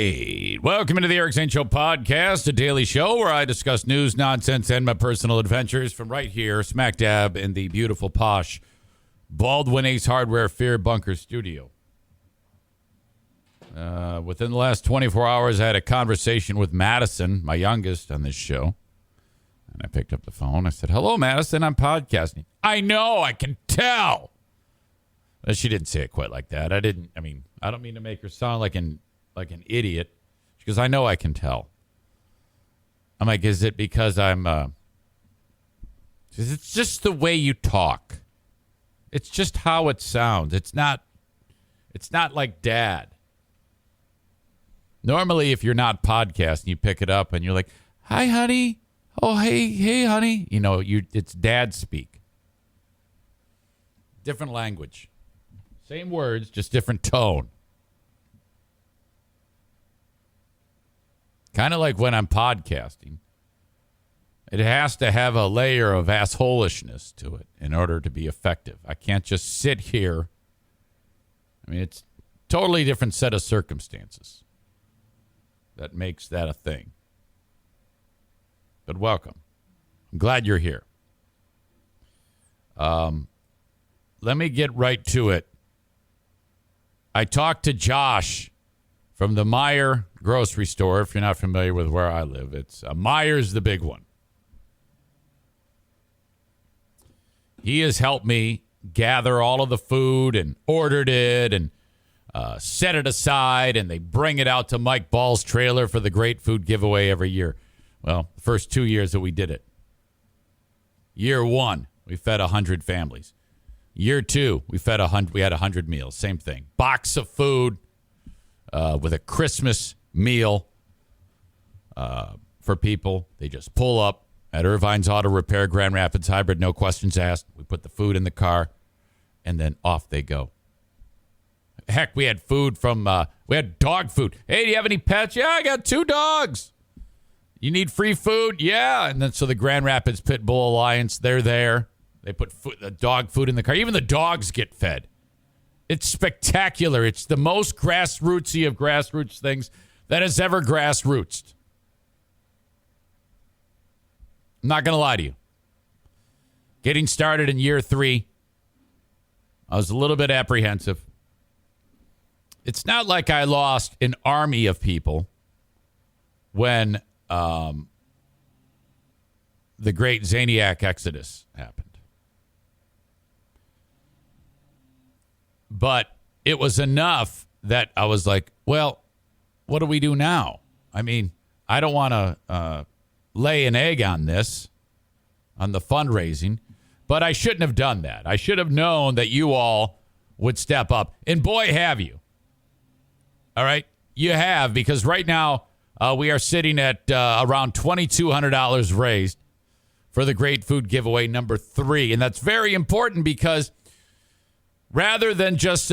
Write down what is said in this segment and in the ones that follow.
right. Welcome into the Eric Zane Show podcast, a daily show where I discuss news, nonsense, and my personal adventures from right here, smack dab in the beautiful, posh Baldwin Ace Hardware Fear Bunker studio. Within the last 24 hours, I had a conversation with Madison, my youngest, on this show. And I picked up the phone. I said, "Hello, Madison. I'm podcasting." "I know. I can tell." She didn't say it quite like that. I don't mean to make her sound like an idiot. She goes, "I know, I can tell." I'm like, "Is it because I'm, it's just the way you talk. It's just how it sounds. It's not like Dad. Normally, if you're not podcasting, you pick it up and you're like, 'Hi, honey.' 'Oh, hey, honey.' You know, it's dad speak. Different language. Same words, just different tone. Kind of like when I'm podcasting. It has to have a layer of assholishness to it in order to be effective. I can't just sit here. I mean, it's a totally different set of circumstances that makes that a thing. But welcome. I'm glad you're here. Let me get right to it. I talked to Josh from the Meijer grocery store. If you're not familiar with where I live, it's Meijer's the big one. He has helped me gather all of the food and ordered it and set it aside, and they bring it out to Mike Ball's trailer for the great food giveaway every year. Well, the first 2 years that we did it. Year 1, we fed 100 families. Year 2, we had 100 meals. Same thing. Box of food with a Christmas meal for people. They just pull up at Irvine's Auto Repair, Grand Rapids Hybrid, no questions asked. We put the food in the car, and then off they go. Heck, we had food from, we had dog food. "Hey, do you have any pets?" "Yeah, I got 2 dogs. You need free food?" "Yeah." And then so the Grand Rapids Pit Bull Alliance, they're there. They put dog food in the car. Even the dogs get fed. It's spectacular. It's the most grassrootsy of grassroots things that has ever grassrootsed. I'm not going to lie to you. Getting started in year 3, I was a little bit apprehensive. It's not like I lost an army of people when the great Zaniac Exodus happened. But it was enough that I was like, well, what do we do now? I mean, I don't want to lay an egg on this, on the fundraising, but I shouldn't have done that. I should have known that you all would step up. And boy, have you. All right? You have, because right now we are sitting at around $2,200 raised for the Great Food Giveaway number 3. And that's very important because rather than just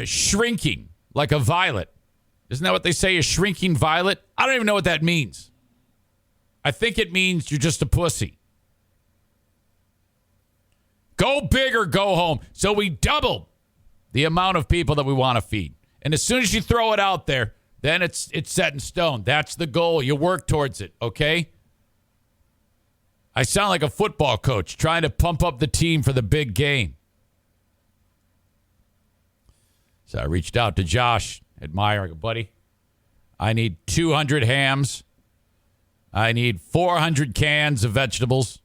shrinking like a violet, isn't that what they say, a shrinking violet? I don't even know what that means. I think it means you're just a pussy. Go big or go home. So we doubled the amount of people that we want to feed. And as soon as you throw it out there, then it's set in stone. That's the goal. You work towards it, okay? I sound like a football coach trying to pump up the team for the big game. So I reached out to Josh at Meijer. I go, "Buddy, I need 200 hams. I need 400 cans of vegetables.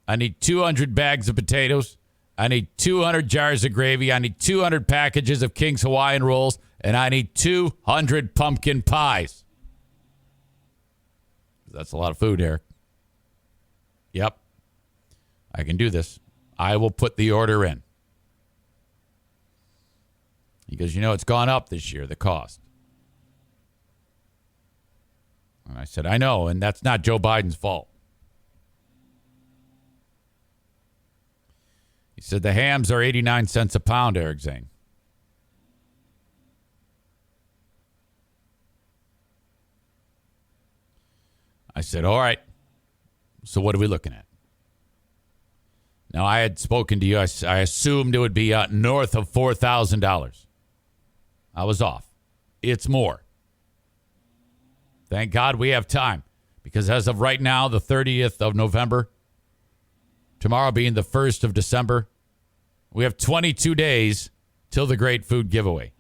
I need 200 bags of potatoes. I need 200 jars of gravy. I need 200 packages of King's Hawaiian rolls. And I need 200 pumpkin pies." That's a lot of food, Eric. Yep. I can do this. I will put the order in. He goes, "It's gone up this year, the cost." And I said, "I know, and that's not Joe Biden's fault." He said, "The hams are 89 cents a pound, Eric Zane." I said, "All right. So what are we looking at?" Now, I had spoken to you. I assumed it would be north of $4,000. I was off. It's more. Thank God we have time, because as of right now, the 30th of November, tomorrow being the 1st of December, we have 22 days till the great food giveaway.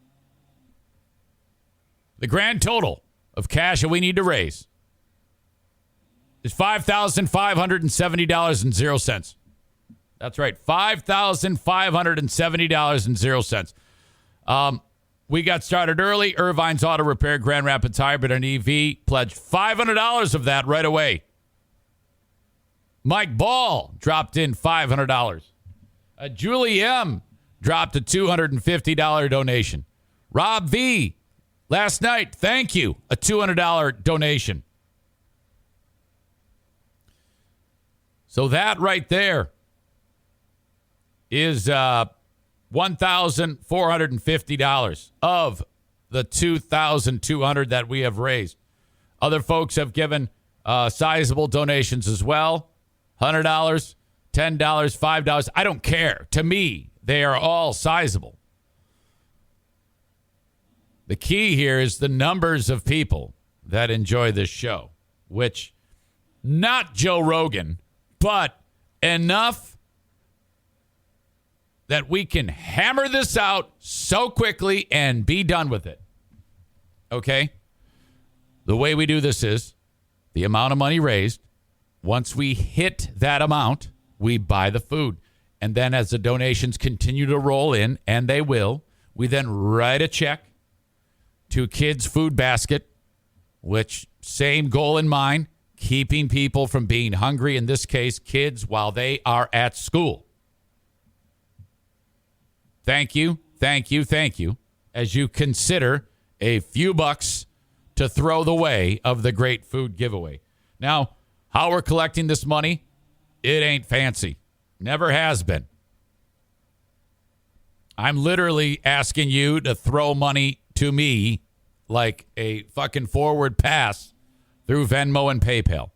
The grand total of cash that we need to raise is $5,570.00. That's right, $5,570.00. We got started early. Irvine's Auto Repair, Grand Rapids Hybrid and EV pledged $500 of that right away. Mike Ball dropped in $500. Julie M. dropped a $250 donation. Rob V. last night, thank you, a $200 donation. So that right there is $1,450 of the $2,200 that we have raised. Other folks have given sizable donations as well. $100, $10, $5. I don't care. To me, they are all sizable. The key here is the numbers of people that enjoy this show, which not Joe Rogan, but enough that we can hammer this out so quickly and be done with it. Okay? The way we do this is the amount of money raised. Once we hit that amount, we buy the food. And then as the donations continue to roll in, and they will, we then write a check to Kids Food Basket, which same goal in mind, keeping people from being hungry, in this case, kids, while they are at school. Thank you, thank you, thank you, as you consider a few bucks to throw the way of the great food giveaway. Now, how we're collecting this money, it ain't fancy. Never has been. I'm literally asking you to throw money to me like a fucking forward pass through Venmo and PayPal.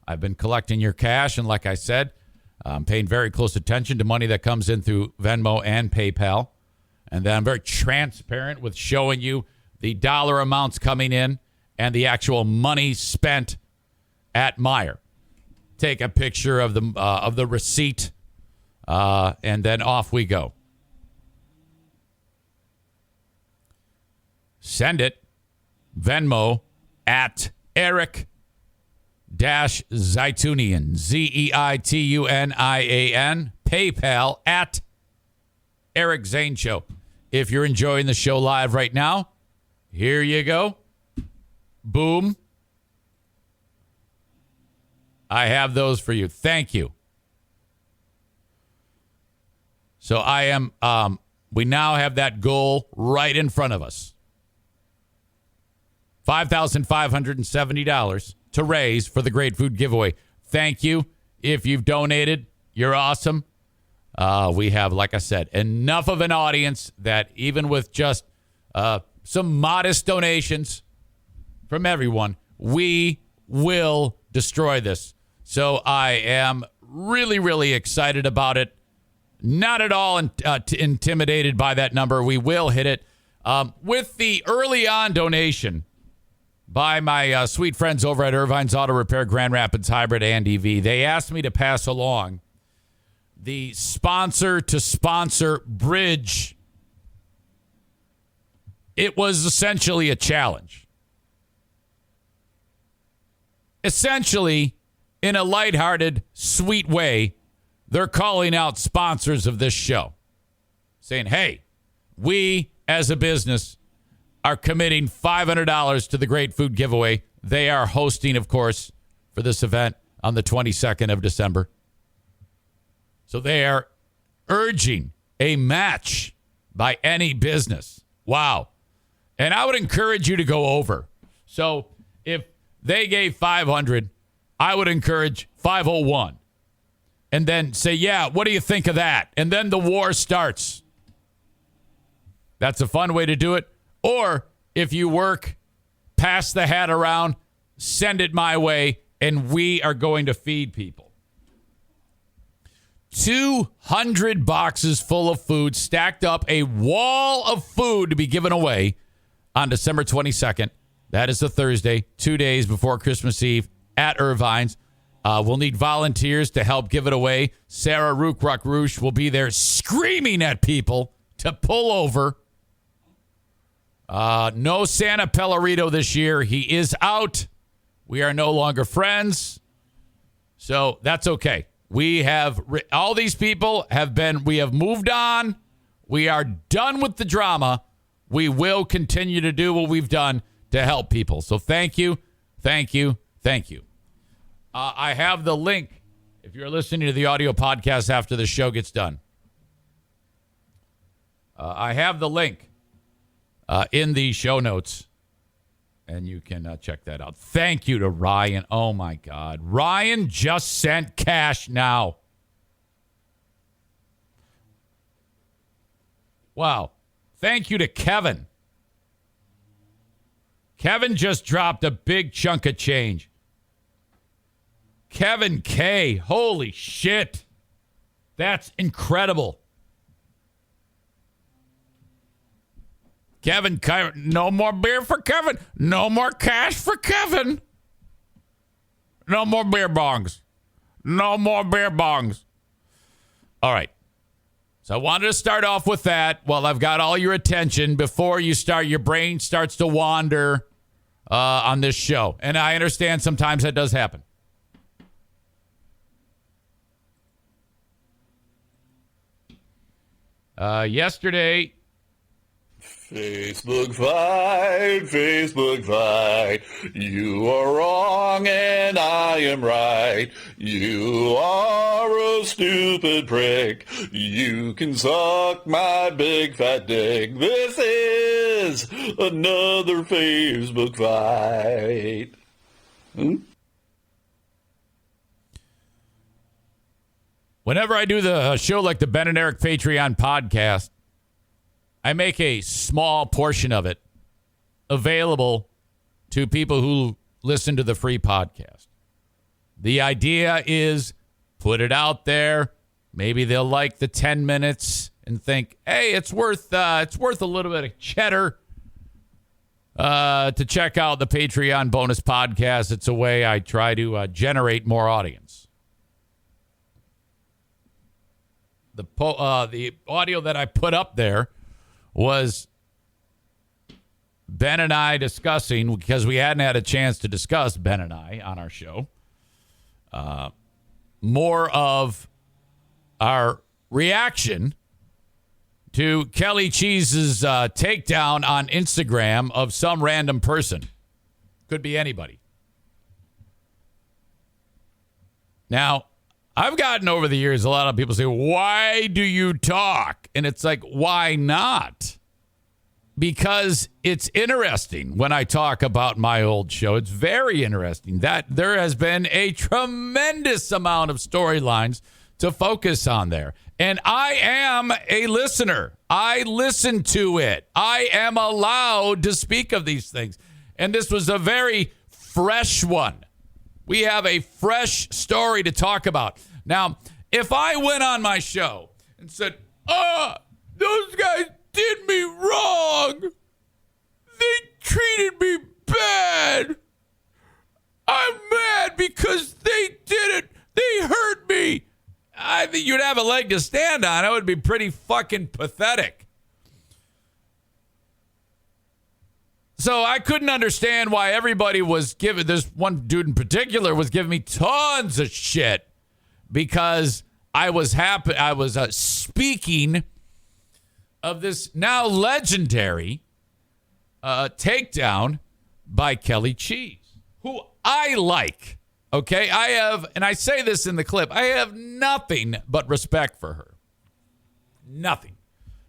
I've been collecting your cash, and like I said, I'm paying very close attention to money that comes in through Venmo and PayPal. And then I'm very transparent with showing you the dollar amounts coming in and the actual money spent at Meijer. Take a picture of the receipt, and then off we go. Send it. Venmo at Eric Zeitunian, Zeitunian. PayPal at Eric Zane Show. If you're enjoying the show live right now, here you go. Boom. I have those for you. Thank you. So I am, we now have that goal right in front of us. $5,570 to raise for the Great Food Giveaway. Thank you. If you've donated, you're awesome. We have, like I said, enough of an audience that even with just some modest donations from everyone, we will destroy this. So I am really, really excited about it. Not at all intimidated by that number. We will hit it. With the early on donation by my sweet friends over at Irvine's Auto Repair, Grand Rapids Hybrid and EV, they asked me to pass along the sponsor-to-sponsor bridge. It was essentially a challenge. Essentially, in a lighthearted, sweet way, they're calling out sponsors of this show, saying, hey, we as a business are committing $500 to the Great Food Giveaway. They are hosting, of course, for this event on the 22nd of December. So they are urging a match by any business. Wow. And I would encourage you to go over. So if they gave 500, I would encourage 501. And then say, yeah, what do you think of that? And then the war starts. That's a fun way to do it. Or if you work, pass the hat around, send it my way, and we are going to feed people. 200 boxes full of food stacked up, a wall of food to be given away on December 22nd That is a Thursday, 2 days before Christmas Eve at Irvine's. We'll need volunteers to help give it away. Sarah Rook Roosh will be there screaming at people to pull over. No Santa Pellerito this year. He is out. We are no longer friends. So that's okay. We have all these people we have moved on. We are done with the drama. We will continue to do what we've done to help people. So thank you. Thank you. Thank you. I have the link if you're listening to the audio podcast after the show gets done. I have the link in the show notes, and you can check that out. Thank you to Ryan. Oh, my God. Ryan just sent cash now. Wow. Thank you to Kevin. Kevin just dropped a big chunk of change. Kevin K. Holy shit. That's incredible. Kevin, no more beer for Kevin. No more cash for Kevin. No more beer bongs. No more beer bongs. All right. So I wanted to start off with that while I've got all your attention before your brain starts to wander on this show. And I understand sometimes that does happen. Yesterday, Facebook fight. You are wrong and I am right. You are a stupid prick. You can suck my big fat dick. This is another Facebook fight. Whenever I do the show like the Ben and Eric Patreon podcast, I make a small portion of it available to people who listen to the free podcast. The idea is put it out there. Maybe they'll like the 10 minutes and think, hey, it's worth a little bit of cheddar to check out the Patreon bonus podcast. It's a way I try to generate more audience. The audio that I put up there was Ben and I discussing, because we hadn't had a chance to discuss, Ben and I, on our show, more of our reaction to Kelly Cheese's takedown on Instagram of some random person. Could be anybody. Now, I've gotten over the years, a lot of people say, why do you talk? And it's like, why not? Because it's interesting when I talk about my old show. It's very interesting that there has been a tremendous amount of storylines to focus on there. And I am a listener. I listen to it. I am allowed to speak of these things. And this was a very fresh one. We have a fresh story to talk about. Now, if I went on my show and said, those guys did me wrong. They treated me bad. I'm mad because they did it. They hurt me. I think you'd have a leg to stand on. It would be pretty fucking pathetic. So I couldn't understand why everybody was giving, this one dude in particular was giving me tons of shit because I was happy. I was speaking of this now legendary takedown by Kelly Cheese, who I like. Okay, I have, and I say this in the clip, I have nothing but respect for her. Nothing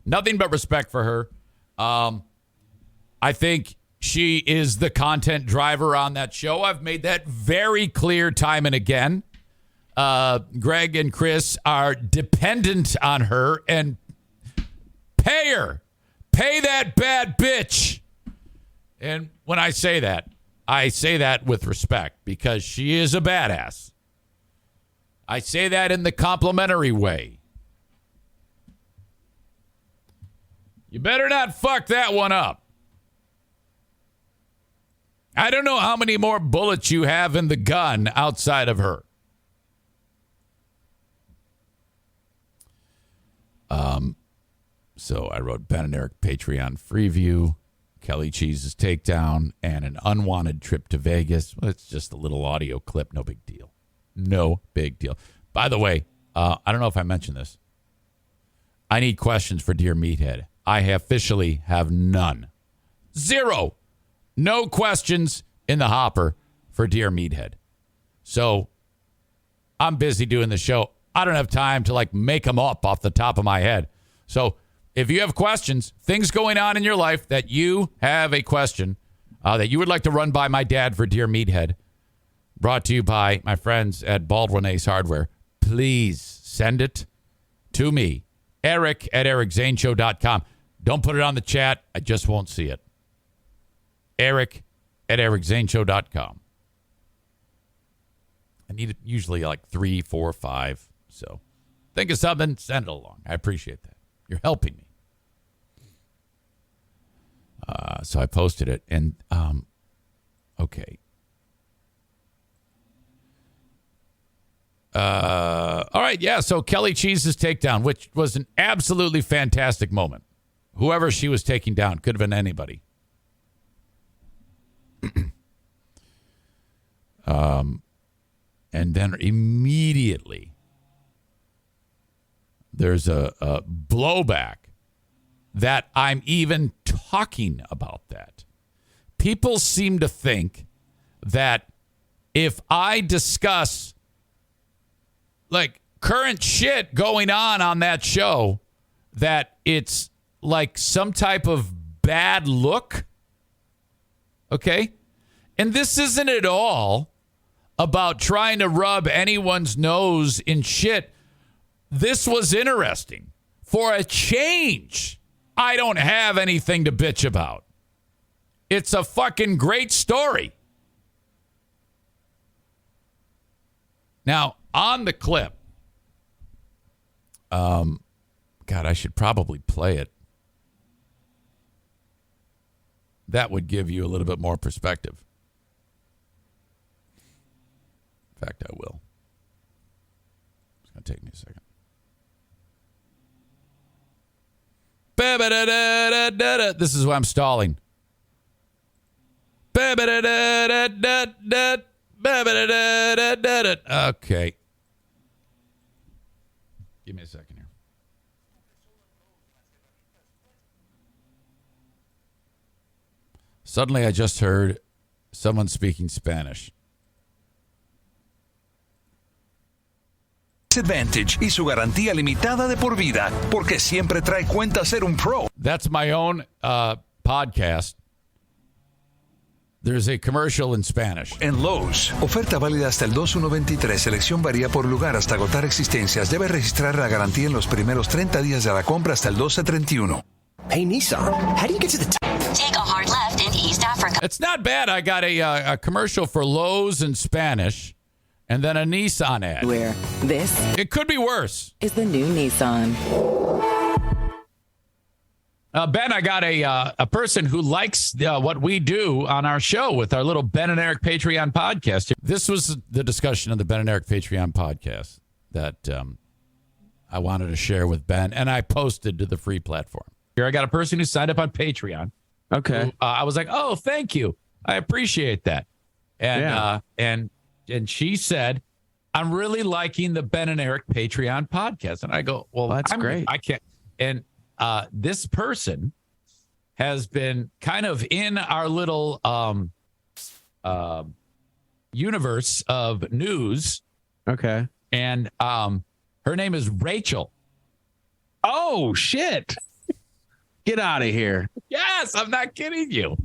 but respect for her. I think she is the content driver on that show. I've made that very clear time and again. Greg and Chris are dependent on her, and pay her. Pay that bad bitch. And when I say that with respect because she is a badass. I say that in the complimentary way. You better not fuck that one up. I don't know how many more bullets you have in the gun outside of her. So I wrote Ben and Eric Patreon Freeview, Kelly Cheese's takedown, and an unwanted trip to Vegas. Well, it's just a little audio clip. No big deal. No big deal. By the way, I don't know if I mentioned this. I need questions for Dear Meathead. I officially have none. Zero. No questions in the hopper for Dear Meathead. So I'm busy doing the show. I don't have time to make them up off the top of my head. So if you have questions, things going on in your life that you have a question that you would like to run by my dad for Dear Meathead, brought to you by my friends at Baldwin Ace Hardware, please send it to me, Eric at ericzaneshow.com. Don't put it on the chat. I just won't see it. Eric at ericzaneshow.com. I need it usually 3, 4, 5. So think of something, send it along. I appreciate that. You're helping me. So I posted it, and okay. All right, yeah. So Kelly Cheese's takedown, which was an absolutely fantastic moment. Whoever she was taking down, could have been anybody. And then immediately there's a blowback that I'm even talking about that. People seem to think that if I discuss current shit going on that show, that it's some type of bad look. Okay? And this isn't at all about trying to rub anyone's nose in shit. This was interesting. For a change, I don't have anything to bitch about. It's a fucking great story. Now, on the clip, God, I should probably play it. That would give you a little bit more perspective. In fact, I will. It's going to take me a second. This is why I'm stalling. Okay. Give me a second here. Suddenly I just heard someone speaking Spanish. Advantage y su garantía limitada de por vida, porque siempre trae cuenta ser un pro. That's my own podcast. There's a commercial in Spanish. En Lowe's, oferta válida hasta el 2/1/23. Selección varía por lugar hasta agotar existencias. Debe registrar la garantía en los primeros 30 días de la compra hasta el 12/31. Hey, Nissan, how do you get to the top? Take a hard left in East Africa. It's not bad. I got a commercial for Lowe's in Spanish and then a Nissan ad. Where this It could be worse. is the new Nissan. Ben, I got a person who likes what we do on our show with our little Ben and Eric Patreon podcast. This was the discussion of the Ben and Eric Patreon podcast that I wanted to share with Ben, and I posted to the free platform. Here, I got a person who signed up on Patreon. Okay. Who, I was like, oh, thank you. I appreciate that. And and she said, I'm really liking the Ben and Eric Patreon podcast. And I go, well, that's great. I can't. And this person has been kind of in our little universe of news. Okay. And her name is Rachel. Oh, shit. Get out of here. Yes, I'm not kidding you.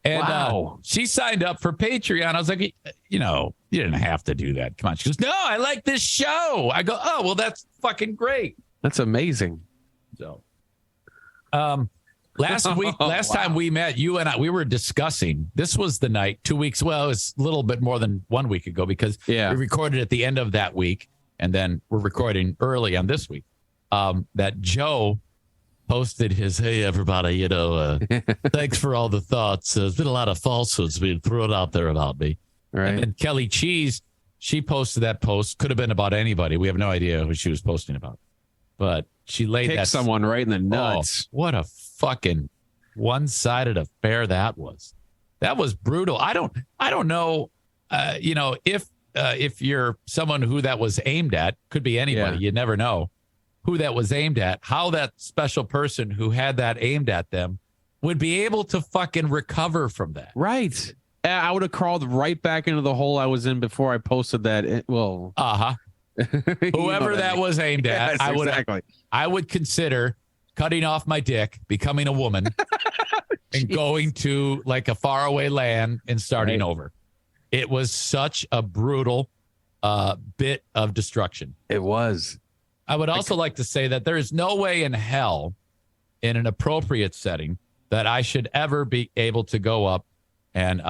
And Wow. She signed up for Patreon. I was like, you didn't have to do that. Come on. She goes, no, I like this show. I go, oh, well, that's fucking great. That's amazing. So, last time we met, you and I, we were discussing, this was the night, 2 weeks. Well, it's a little bit more than 1 week ago because we recorded at the end of that week. And then we're recording early on this week. That Joe posted his, hey, everybody, thanks for all the thoughts. There's been a lot of falsehoods being thrown out there about me. Right. And then Kelly Cheese, she posted that post. Could have been about anybody. We have no idea who she was posting about. But she laid Kick that. someone right in the nuts. Oh, what a fucking one-sided affair that was. That was brutal. I don't know, if you're someone who that was aimed at, could be anybody. Yeah. You never know who that was aimed at, how that special person who had that aimed at them would be able to fucking recover from that. Right. I would have crawled right back into the hole I was in before I posted that. Uh-huh. Whoever that was aimed at, yes, I would consider cutting off my dick, becoming a woman, and going to like a faraway land and starting over. It was such a brutal bit of destruction. It was. I would also like to say that there is no way in hell, in an appropriate setting, that I should ever be able to go up and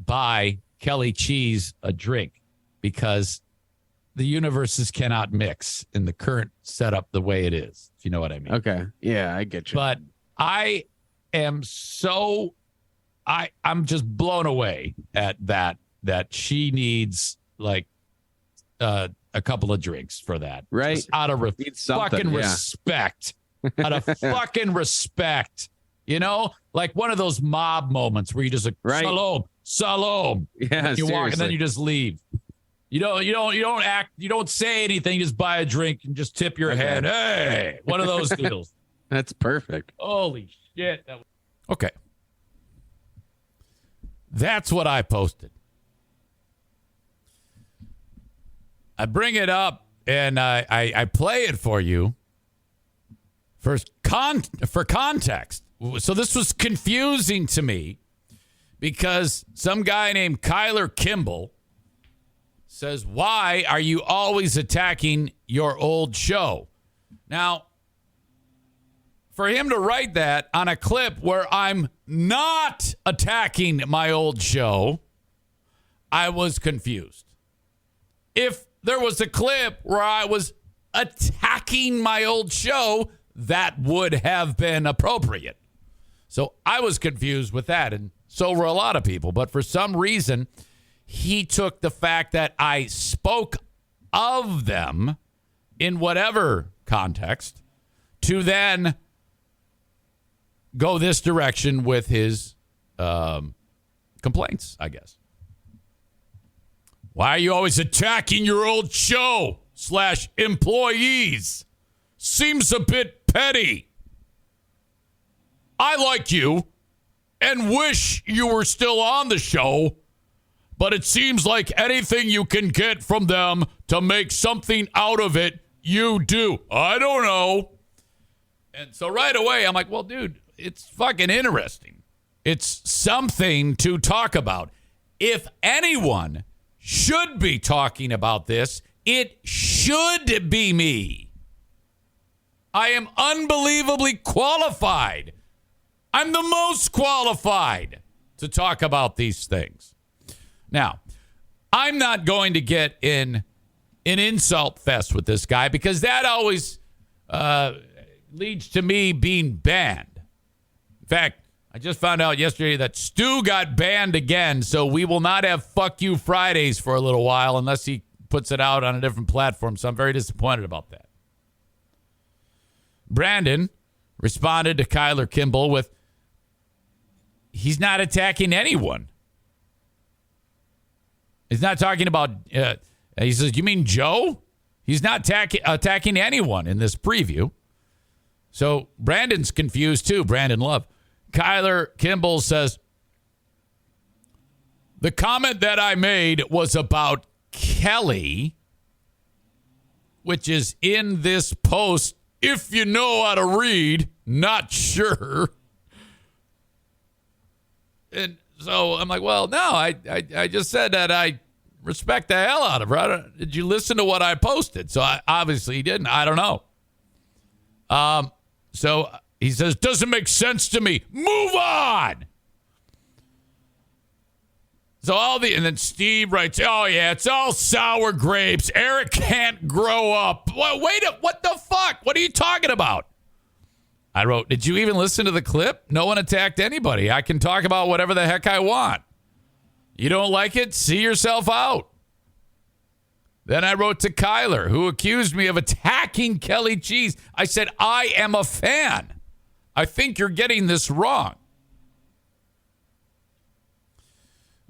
buy Kelly Cheese a drink, because the universes cannot mix in the current setup the way it is, if you know what I mean. Okay. Yeah, I get you. But I am I'm just blown away at that she needs like a couple of drinks for that. Right. Just out of fucking respect. Out of fucking respect. Like one of those mob moments where you just like, Salom. Yeah, you walk and then seriously. you just leave. You don't act, you don't say anything, you just buy a drink and just tip your head. Hey, one of those deals. That's perfect. Holy shit. Okay. That's what I posted. I bring it up and I play it for you for context. So this was confusing to me because some guy named Kyler Kimball says, why are you always attacking your old show? Now, for him to write that on a clip where I'm not attacking my old show, I was confused. If there was a clip where I was attacking my old show, that would have been appropriate. So I was confused with that, and so were a lot of people. But for some reason, he took the fact that I spoke of them in whatever context to then go this direction with his complaints, I guess. Why are you always attacking your old show / employees? Seems a bit petty. I like you and wish you were still on the show, but it seems like anything you can get from them to make something out of it, you do. I don't know. And so right away, I'm like, well, dude, it's fucking interesting. It's something to talk about. If anyone should be talking about this, it should be me. I am unbelievably qualified. I'm the most qualified to talk about these things. Now, I'm not going to get in an insult fest with this guy because that always leads to me being banned. In fact, I just found out yesterday that Stu got banned again, so we will not have Fuck You Fridays for a little while unless he puts it out on a different platform, so I'm very disappointed about that. Brandon responded to Kyler Kimball with, he's not attacking anyone. He's not talking about, he says, you mean Joe? He's not attacking anyone in this preview. So Brandon's confused too, Brandon Love. Kyler Kimball says, the comment that I made was about Kelly, which is in this post. If you know how to read, not sure. And so I'm like, well, no, I just said that I respect the hell out of her. Did you listen to what I posted? So I obviously didn't. I don't know. So he says, doesn't make sense to me. Move on. So and then Steve writes, oh yeah, it's all sour grapes. Eric can't grow up. Well, wait what the fuck? What are you talking about? I wrote, did you even listen to the clip? No one attacked anybody. I can talk about whatever the heck I want. You don't like it? See yourself out. Then I wrote to Kyler, who accused me of attacking Kelly Cheese. I said, I am a fan. I think you're getting this wrong.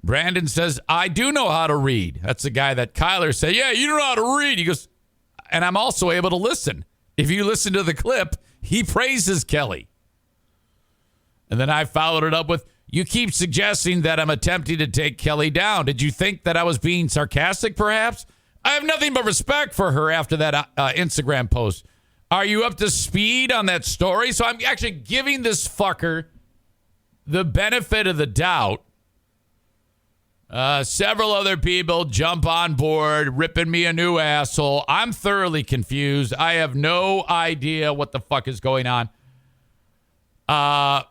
Brandon says, I do know how to read. That's the guy that Kyler said, yeah, you know how to read. He goes, and I'm also able to listen. If you listen to the clip, he praises Kelly. And then I followed it up with, you keep suggesting that I'm attempting to take Kelly down. Did you think that I was being sarcastic, perhaps? I have nothing but respect for her after that Instagram post. Are you up to speed on that story? So I'm actually giving this fucker the benefit of the doubt. Several other people jump on board, ripping me a new asshole. I'm thoroughly confused. I have no idea what the fuck is going on. Kyler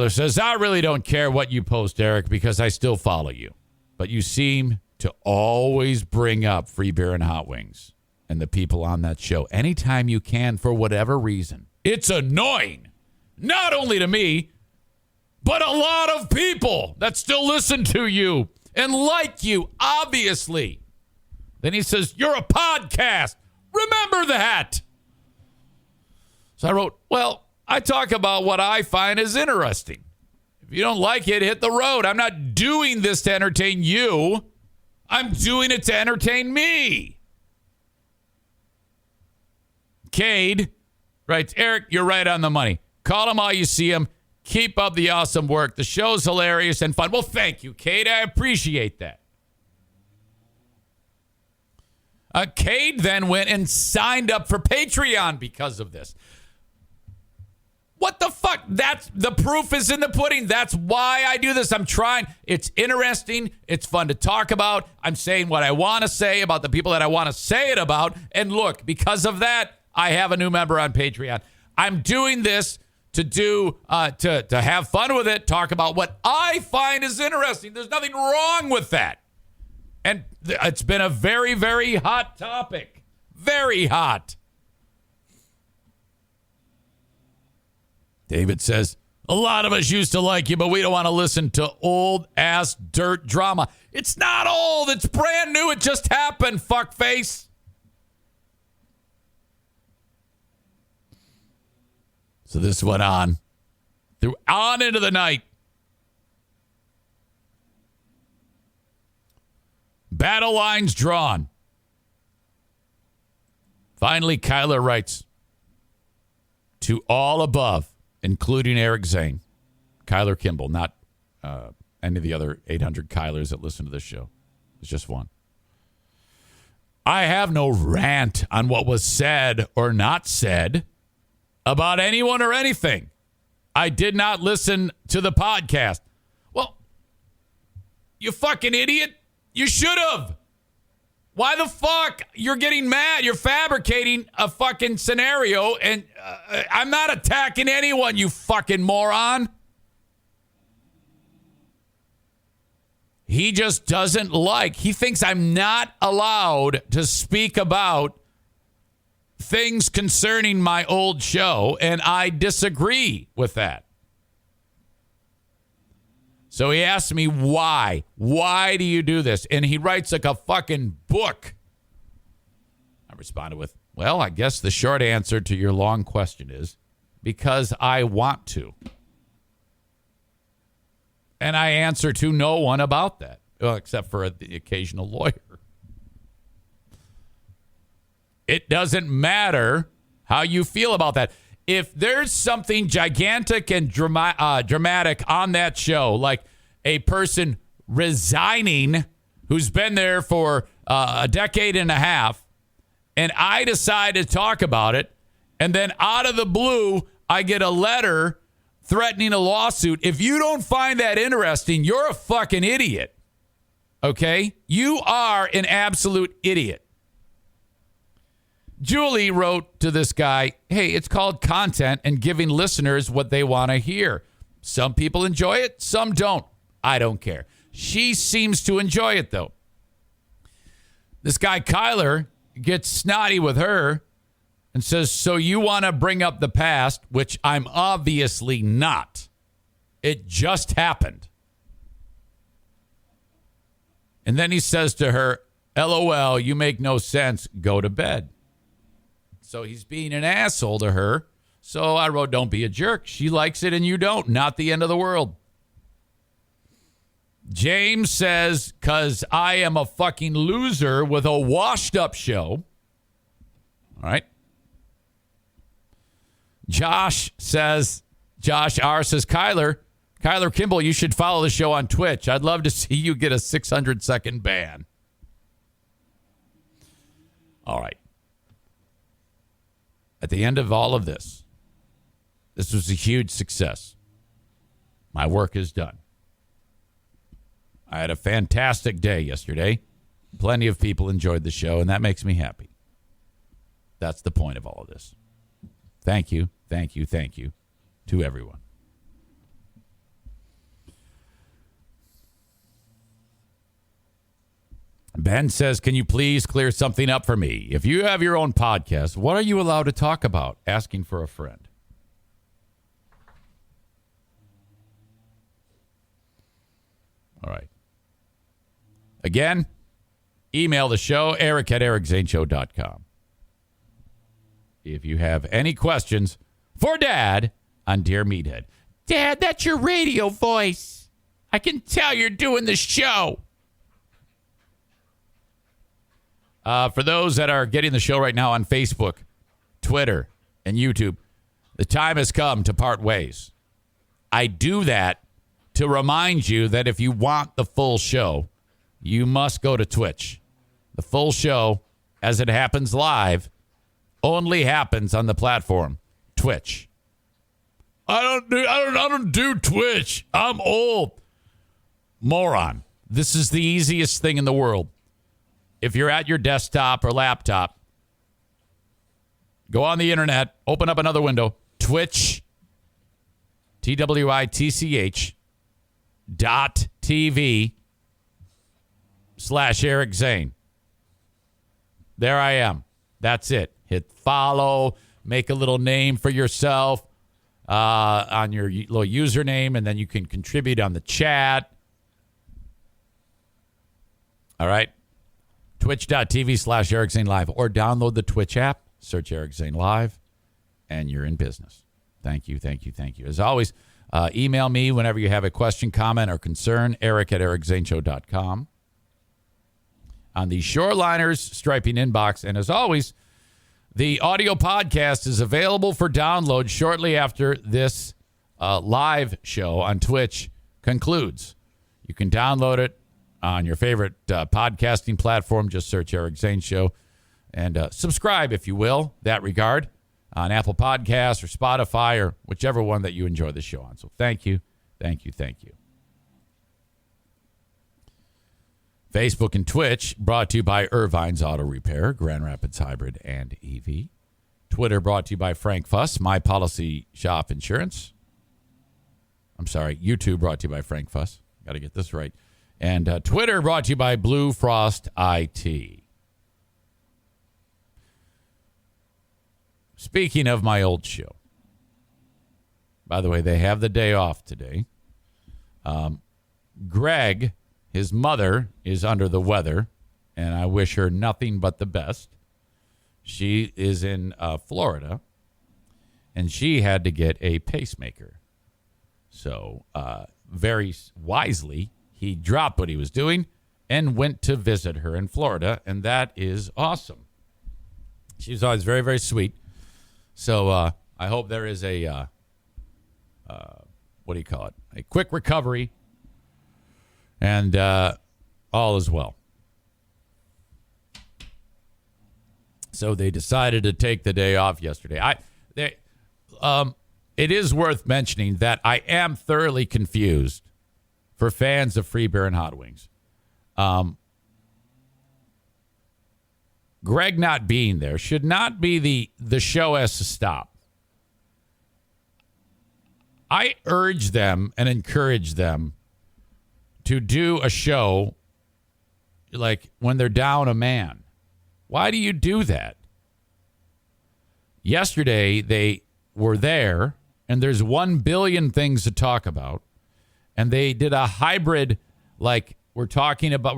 says, I really don't care what you post, Eric, because I still follow you. But you seem to always bring up Free Beer and Hot Wings and the people on that show anytime you can for whatever reason. It's annoying. Not only to me, but a lot of people that still listen to you and like you, obviously. Then he says, you're a podcast. Remember that. So I wrote, well, I talk about what I find is interesting. If you don't like it, hit the road. I'm not doing this to entertain you. I'm doing it to entertain me. Cade writes, Eric, you're right on the money. Call him all you see him. Keep up the awesome work. The show's hilarious and fun. Well, thank you, Cade. I appreciate that. Cade then went and signed up for Patreon because of this. What the fuck? That's the proof is in the pudding. That's why I do this. I'm trying. It's interesting. It's fun to talk about. I'm saying what I want to say about the people that I want to say it about. And look, because of that, I have a new member on Patreon. I'm doing this to have fun with it, talk about what I find is interesting. There's nothing wrong with that. And it's been a very, very hot topic. Very hot. David says, a lot of us used to like you, but we don't want to listen to old-ass dirt drama. It's not old. It's brand new. It just happened, fuckface. So this went on into the night. Battle lines drawn. Finally, Kyler writes, to all above, including Eric Zane, Kyler Kimball, not any of the other 800 Kylers that listen to this show. It's just one. I have no rant on what was said or not said about anyone or anything. I did not listen to the podcast. Well, you fucking idiot. You should have. Why the fuck? You're getting mad. You're fabricating a fucking scenario, and I'm not attacking anyone, you fucking moron. He just doesn't like. He thinks I'm not allowed to speak about things concerning my old show, and I disagree with that. So he asked me why. Why do you do this? And he writes like a fucking book. I responded with, well, I guess the short answer to your long question is because I want to. And I answer to no one about that, well, except for the occasional lawyer. It doesn't matter how you feel about that. If there's something gigantic and dramatic on that show, like a person resigning who's been there for a decade and a half, and I decide to talk about it, and then out of the blue, I get a letter threatening a lawsuit. If you don't find that interesting, you're a fucking idiot. Okay? You are an absolute idiot. Julie wrote to this guy, hey, it's called content and giving listeners what they want to hear. Some people enjoy it, some don't. I don't care. She seems to enjoy it, though. This guy, Kyler, gets snotty with her and says, so you want to bring up the past, which I'm obviously not. It just happened. And then he says to her, LOL, you make no sense. Go to bed. So he's being an asshole to her. So I wrote, don't be a jerk. She likes it and you don't. Not the end of the world. James says, because I am a fucking loser with a washed up show. All right. Josh R says, Kyler Kimball, you should follow the show on Twitch. I'd love to see you get a 600-second ban. All right. At the end of all of this was a huge success. My work is done. I had a fantastic day yesterday. Plenty of people enjoyed the show, and that makes me happy. That's the point of all of this. Thank you to everyone. Ben says, can you please clear something up for me? If you have your own podcast, what are you allowed to talk about? Asking for a friend. All right. Again, email the show, eric@ericzaneshow.com. If you have any questions for Dad on Dear Meathead. Dad, that's your radio voice. I can tell you're doing the show. For those that are getting the show right now on Facebook, Twitter, and YouTube, the time has come to part ways. I do that to remind you that if you want the full show, you must go to Twitch. The full show, as it happens live, only happens on the platform Twitch. I don't do Twitch. I'm old. Moron. This is the easiest thing in the world. If you're at your desktop or laptop, go on the internet, open up another window, Twitch, twitch.tv/Eric Zane. There I am. That's it. Hit follow, make a little name for yourself on your little username, and then you can contribute on the chat. All right. Twitch.tv/Eric Zane Live, or download the Twitch app, search Eric Zane Live, and you're in business. Thank you. As always, email me whenever you have a question, comment, or concern, eric@ericzaneshow.com. On the Shoreliners Striping inbox, and as always, the audio podcast is available for download shortly after this live show on Twitch concludes. You can download it on your favorite podcasting platform. Just search Eric Zane Show and subscribe, if you will, that regard, on Apple Podcasts or Spotify or whichever one that you enjoy the show on. So thank you. Facebook and Twitch brought to you by Irvine's Auto Repair, Grand Rapids Hybrid and EV. Twitter brought to you by Frank Fuss, My Policy Shop Insurance. I'm sorry, YouTube brought to you by Frank Fuss. Got to get this right. And Twitter brought to you by Blue Frost IT. Speaking of my old show, by the way, they have the day off today. Greg, his mother, is under the weather, and I wish her nothing but the best. She is in Florida, and she had to get a pacemaker. So very wisely, he dropped what he was doing and went to visit her in Florida, and that is awesome. She's always very, very sweet. So I hope there is a, what do you call it? A quick recovery, and all is well. So they decided to take the day off yesterday. It is worth mentioning that I am thoroughly confused for fans of free beer and hot wings. Greg not being there should not be the show has to stop. I urge them and encourage them to do a show like when they're down a man. Why do you do that? Yesterday, they were there, and there's 1 billion things to talk about. And they did a hybrid, like, we're talking about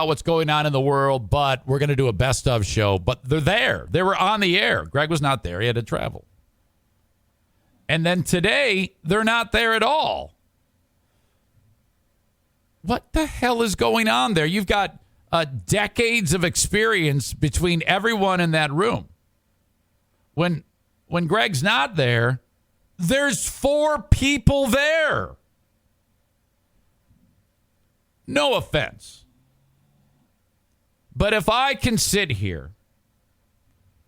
what's going on in the world, but we're going to do a best of show. But they're there. They were on the air. Greg was not there. He had to travel. And then today, they're not there at all. What the hell is going on there? You've got decades of experience between everyone in that room. When Greg's not there, there's 4 people there. No offense. But if I can sit here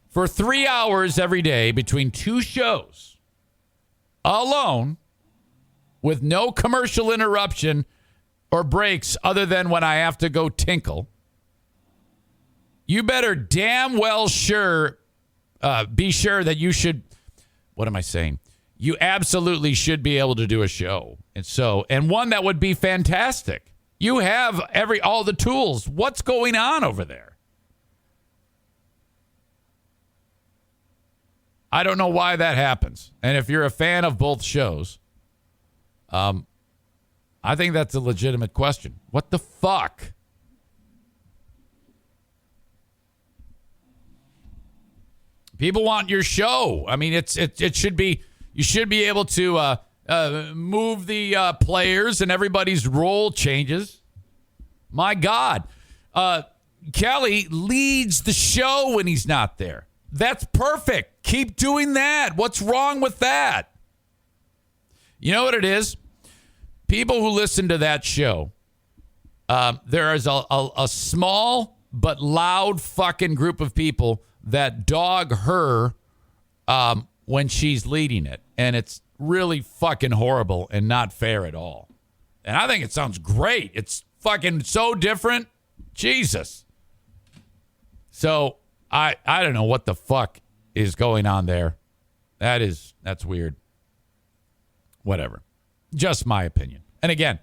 for 3 hours every day between 2 shows alone with no commercial interruption or breaks other than when I have to go tinkle, you better damn well be sure that you should, what am I saying? You absolutely should be able to do a show. And one that would be fantastic. You have all the tools. What's going on over there? I don't know why that happens. And if you're a fan of both shows, I think that's a legitimate question. What the fuck? People want your show. I mean, it should be, you should be able to move the players and everybody's role changes. My God. Kelly leads the show when he's not there. That's perfect. Keep doing that. What's wrong with that? You know what it is? People who listen to that show, there is a small but loud fucking group of people that dog her when she's leading it. And it's really fucking horrible and not fair at all. And I think it sounds great. It's fucking so different. Jesus. So I don't know what the fuck is going on there. That's weird. Whatever. Just my opinion. And again,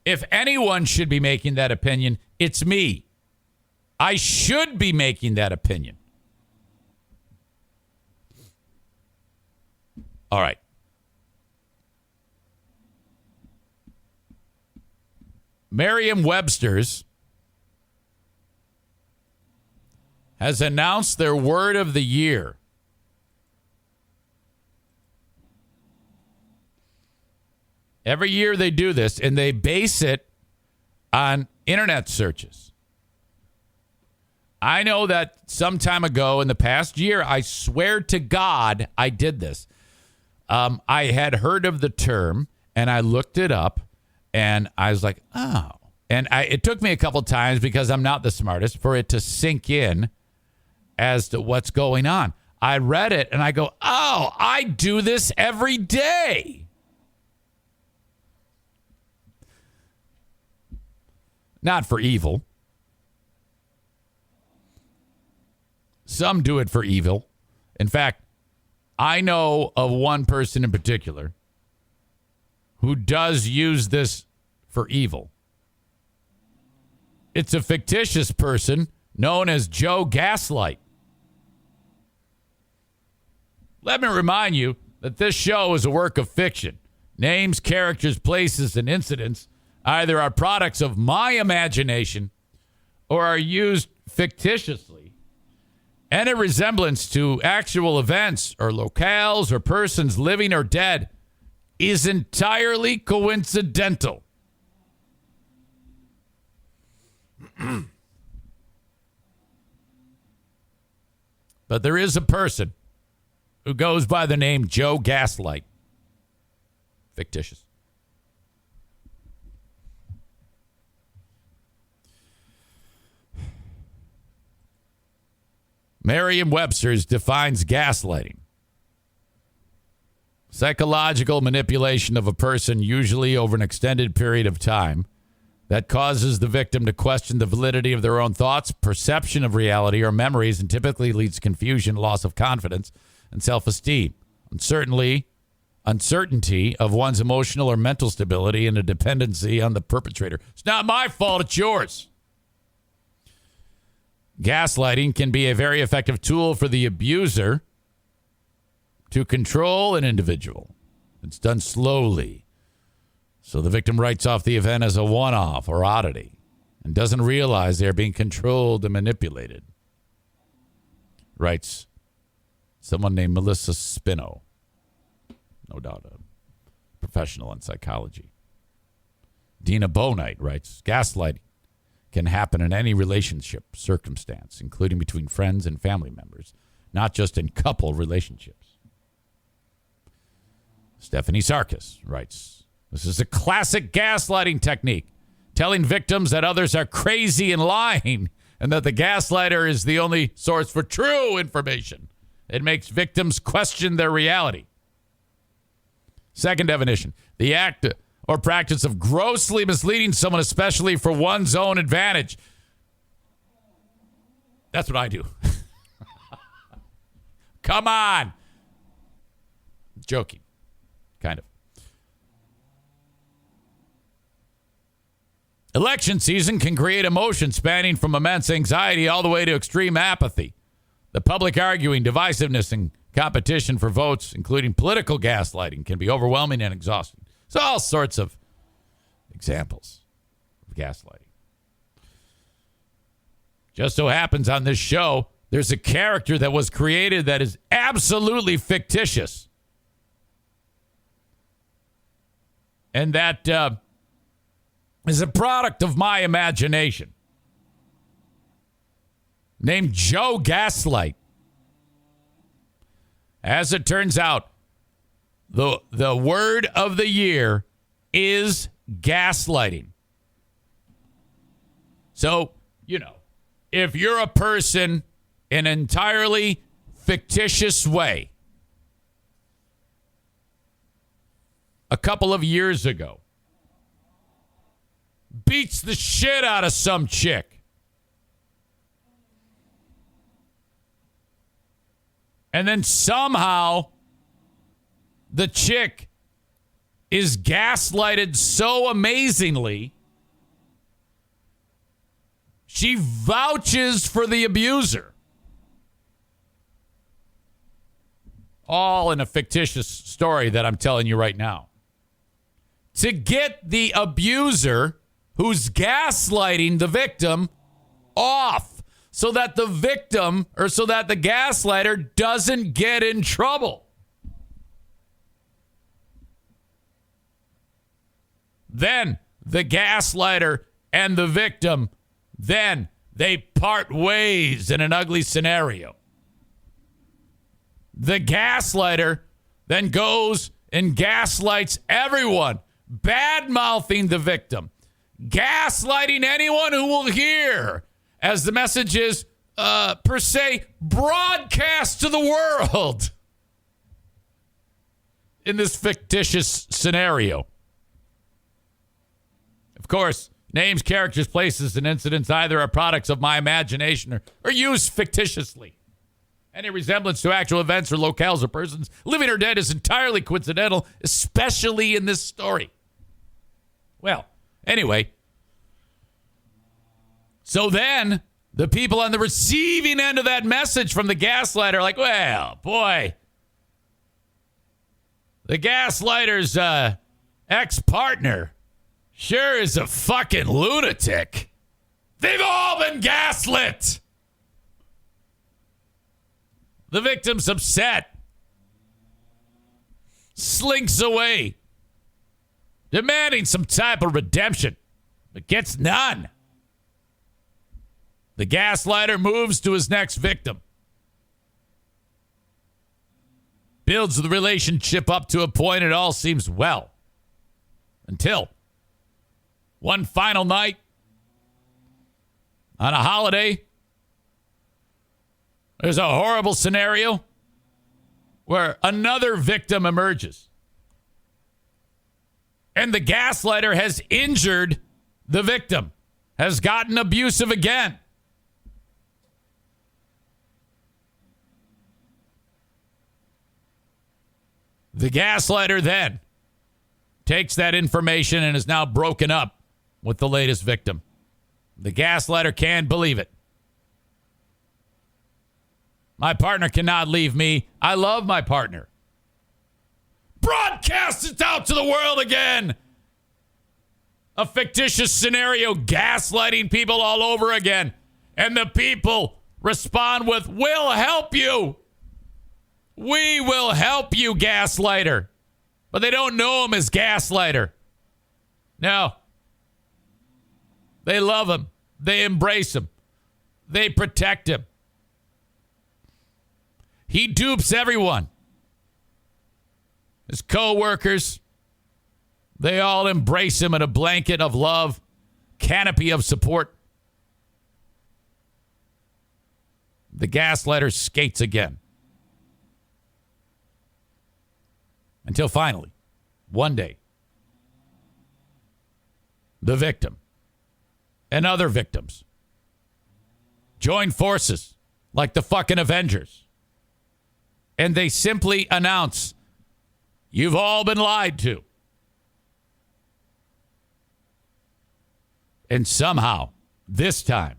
if anyone should be making that opinion, it's me. I should be making that opinion. All right. Merriam-Webster's has announced their word of the year. Every year they do this, and they base it on internet searches. I know that some time ago in the past year, I swear to God, I did this. I had heard of the term, and I looked it up, and I was like, oh. And it took me a couple times, because I'm not the smartest, for it to sink in as to what's going on. I read it, and I go, oh, I do this every day. Not for evil. Some do it for evil. In fact, I know of one person in particular who does use this for evil. It's a fictitious person known as Joe Gaslight. Let me remind you that this show is a work of fiction. Names, characters, places, and incidents either are products of my imagination or are used fictitiously. Any resemblance to actual events or locales or persons living or dead is entirely coincidental. But there is a person who goes by the name Joe Gaslight. Fictitious. Merriam-Webster's defines gaslighting: psychological manipulation of a person, usually over an extended period of time, that causes the victim to question the validity of their own thoughts, perception of reality, or memories, and typically leads to confusion, loss of confidence, and self-esteem. Uncertainty of one's emotional or mental stability, and a dependency on the perpetrator. It's not my fault, it's yours. Gaslighting can be a very effective tool for the abuser to control an individual. It's done slowly. So the victim writes off the event as a one-off or oddity and doesn't realize they're being controlled and manipulated. Writes someone named Melissa Spino. No doubt a professional in psychology. Dina Bonite writes, gaslighting can happen in any relationship circumstance, including between friends and family members, not just in couple relationships. Stephanie Sarkis writes, this is a classic gaslighting technique, telling victims that others are crazy and lying and that the gaslighter is the only source for true information. It makes victims question their reality. Second definition, the act or practice of grossly misleading someone, especially for one's own advantage. That's what I do. Come on. Joking. Kind of. Election season can create emotion spanning from immense anxiety all the way to extreme apathy. The public arguing, divisiveness, and competition for votes, including political gaslighting, can be overwhelming and exhausting. So all sorts of examples of gaslighting. Just so happens on this show, there's a character that was created that is absolutely fictitious. And that is a product of my imagination. Named Joe Gaslight. As it turns out, the word of the year is gaslighting. So, if you're a person in an entirely fictitious way, a couple of years ago, beats the shit out of some chick, and then somehow the chick is gaslighted so amazingly, she vouches for the abuser. All in a fictitious story that I'm telling you right now. To get the abuser who's gaslighting the victim off so that the victim or so that the gaslighter doesn't get in trouble. Then the gaslighter and the victim, then they part ways in an ugly scenario. The gaslighter then goes and gaslights everyone, bad-mouthing the victim, gaslighting anyone who will hear, as the message is, per se, broadcast to the world in this fictitious scenario. Of course, names, characters, places, and incidents either are products of my imagination or used fictitiously. Any resemblance to actual events or locales or persons, living or dead, is entirely coincidental, especially in this story. Well, anyway, so then the people on the receiving end of that message from the gaslighter are like, well, boy, the gaslighter's ex-partner sure is a fucking lunatic. They've all been gaslit. The victim's upset, slinks away, demanding some type of redemption, but gets none. The gaslighter moves to his next victim, builds the relationship up to a point it all seems well, until one final night on a holiday, there's a horrible scenario where another victim emerges. And the gaslighter has injured the victim, has gotten abusive again. The gaslighter then takes that information and is now broken up with the latest victim. The gaslighter can't believe it. My partner cannot leave me. I love my partner. broadcast it out to the world again. A fictitious scenario, gaslighting people all over again. And the people respond with, we'll help you. We will help you, gaslighter. But they don't know him as gaslighter. No. They love him. They embrace him. They protect him. He dupes everyone. His co-workers, they all embrace him in a blanket of love, canopy of support. The gaslighter skates again. Until finally, one day, the victim and other victims join forces like the fucking Avengers. And they simply announce, you've all been lied to. And somehow, this time,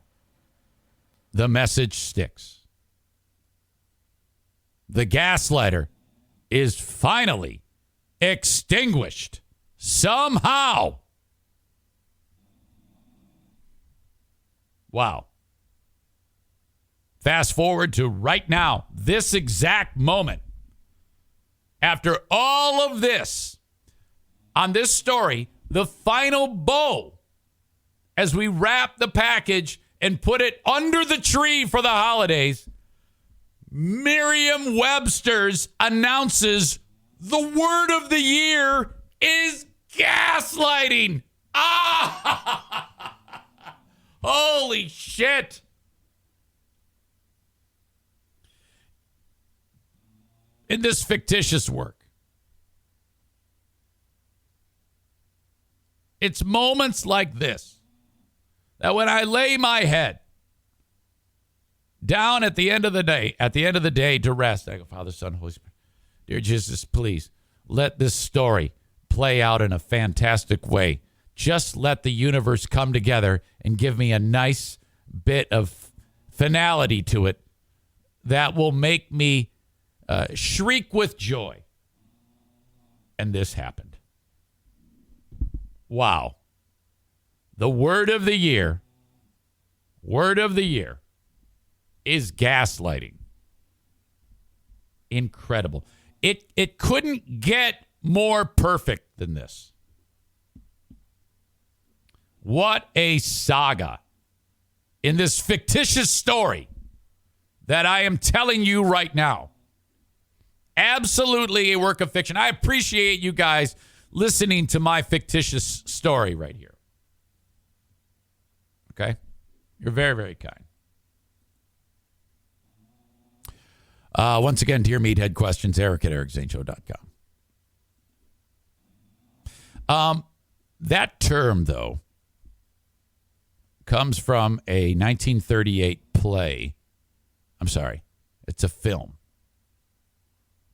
the message sticks. The gaslighter is finally extinguished. Somehow. Wow. Fast forward to right now, this exact moment. After all of this, on this story, the final bow, as we wrap the package and put it under the tree for the holidays, Merriam-Webster's announces the word of the year is gaslighting. Ah! Holy shit. In this fictitious work, it's moments like this that when I lay my head down at the end of the day to rest, I go, Father, Son, Holy Spirit, dear Jesus, please let this story play out in a fantastic way. Just let the universe come together and give me a nice bit of finality to it that will make me shriek with joy. And this happened. Wow. The word of the year is gaslighting. Incredible. It couldn't get more perfect than this. What a saga in this fictitious story that I am telling you right now. Absolutely a work of fiction. I appreciate you guys listening to my fictitious story right here. Okay? You're very, very kind. Once again, Dear Meathead questions, eric@ericzaneshow.com. That term, though, comes from a 1938 play. I'm sorry. It's a film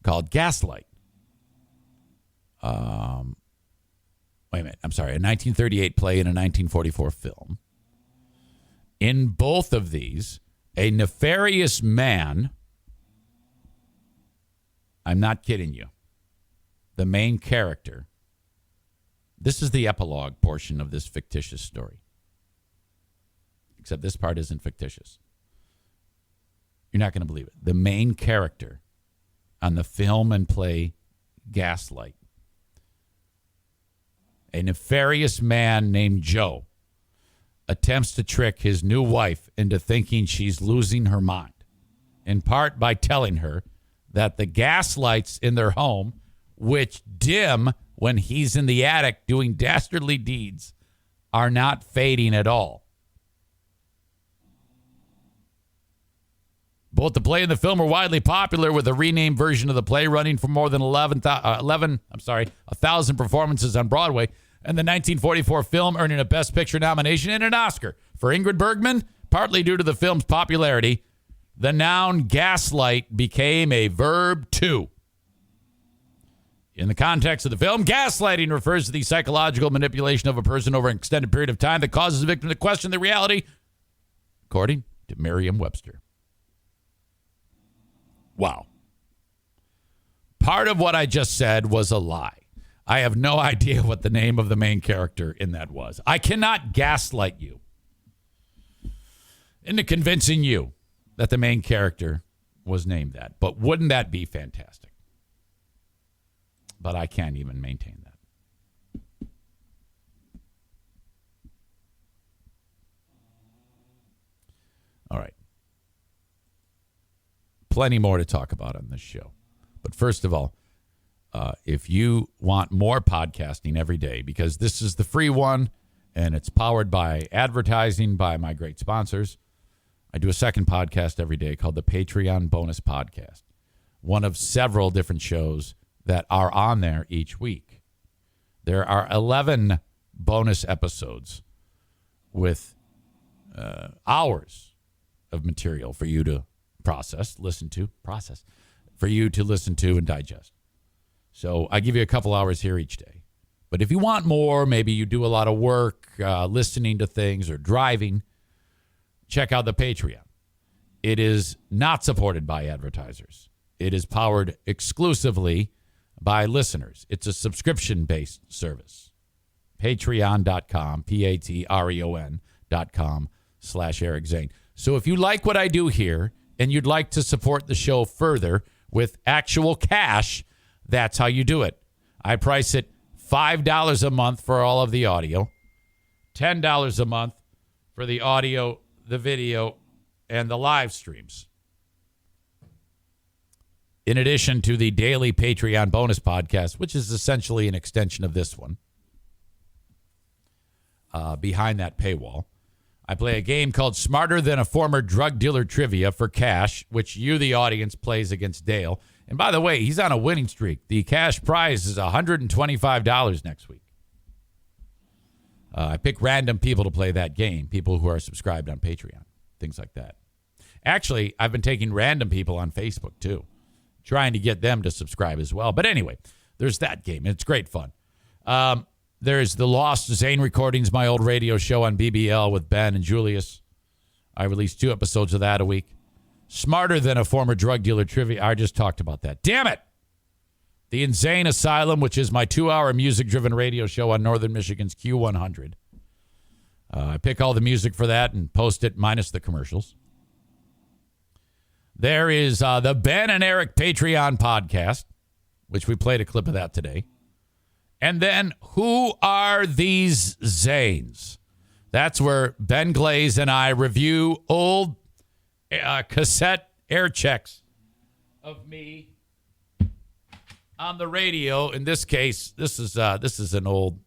called Gaslight. Wait a minute. I'm sorry. A 1938 play and a 1944 film. In both of these, a nefarious man, I'm not kidding you, the main character, this is the epilogue portion of this fictitious story. Except this part isn't fictitious. You're not going to believe it. The main character on the film and play Gaslight, a nefarious man named Joe, attempts to trick his new wife into thinking she's losing her mind, in part by telling her that the gas lights in their home, which dim when he's in the attic doing dastardly deeds, are not fading at all. Both the play and the film are widely popular, with a renamed version of the play running for more than 1,000 performances on Broadway, and the 1944 film earning a Best Picture nomination and an Oscar. For Ingrid Bergman, partly due to the film's popularity, the noun gaslight became a verb too. In the context of the film, gaslighting refers to the psychological manipulation of a person over an extended period of time that causes the victim to question the reality, according to Merriam-Webster. Wow. Part of what I just said was a lie. I have no idea what the name of the main character in that was. I cannot gaslight you into convincing you that the main character was named that. But wouldn't that be fantastic? But I can't even maintain that. All right. Plenty more to talk about on this show. But first of all, if you want more podcasting every day, because this is the free one and it's powered by advertising by my great sponsors, I do a second podcast every day called the Patreon Bonus Podcast, one of several different shows that are on there each week. There are 11 bonus episodes with hours of material for you to for you to listen to and digest. So I give you a couple hours here each day. But if you want more, maybe you do a lot of work listening to things or driving, check out the Patreon. It is not supported by advertisers. It is powered exclusively by listeners. It's a subscription-based service. Patreon.com, Patreon.com/Eric Zane. So if you like what I do here and you'd like to support the show further with actual cash, that's how you do it. I price it $5 a month for all of the audio, $10 a month for the audio, the video, and the live streams. In addition to the daily Patreon bonus podcast, which is essentially an extension of this one, behind that paywall, I play a game called Smarter Than a Former Drug Dealer Trivia for cash, which you, the audience, plays against Dale. And by the way, he's on a winning streak. The cash prize is $125 next week. I pick random people to play that game, people who are subscribed on Patreon, things like that. Actually, I've been taking random people on Facebook, too, trying to get them to subscribe as well. But anyway, there's that game. It's great fun. There's the Lost Zane Recordings, my old radio show on BBL with Ben and Julius. I release 2 episodes of that a week. Smarter Than a Former Drug Dealer Trivia. I just talked about that. Damn it! The Insane Asylum, which is my 2-hour music-driven radio show on Northern Michigan's Q100. I pick all the music for that and post it minus the commercials. There is the Ben and Eric Patreon podcast, which we played a clip of that today. And then, Who Are These Zanes? That's where Ben Glaze and I review old cassette air checks of me on the radio. In this case, this is an old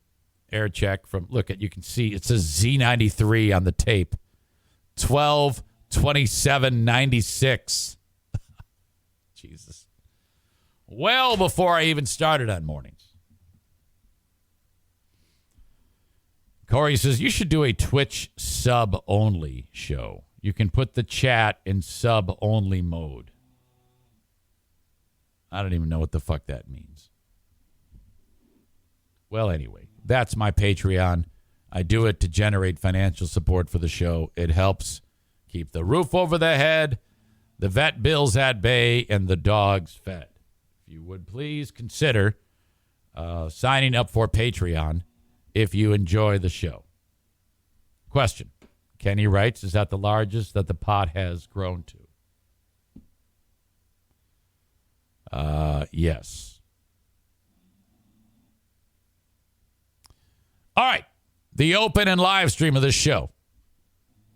air check from, you can see it says Z93 on the tape. 12/27/96. Jesus. Well before I even started on mornings. Corey says, you should do a Twitch sub-only show. You can put the chat in sub-only mode. I don't even know what the fuck that means. Well, anyway, that's my Patreon. I do it to generate financial support for the show. It helps keep the roof over the head, the vet bills at bay, and the dogs fed. If you would please consider signing up for Patreon if you enjoy the show. Question. Kenny writes, is that the largest that the pot has grown to? Yes. All right. The open and live stream of this show.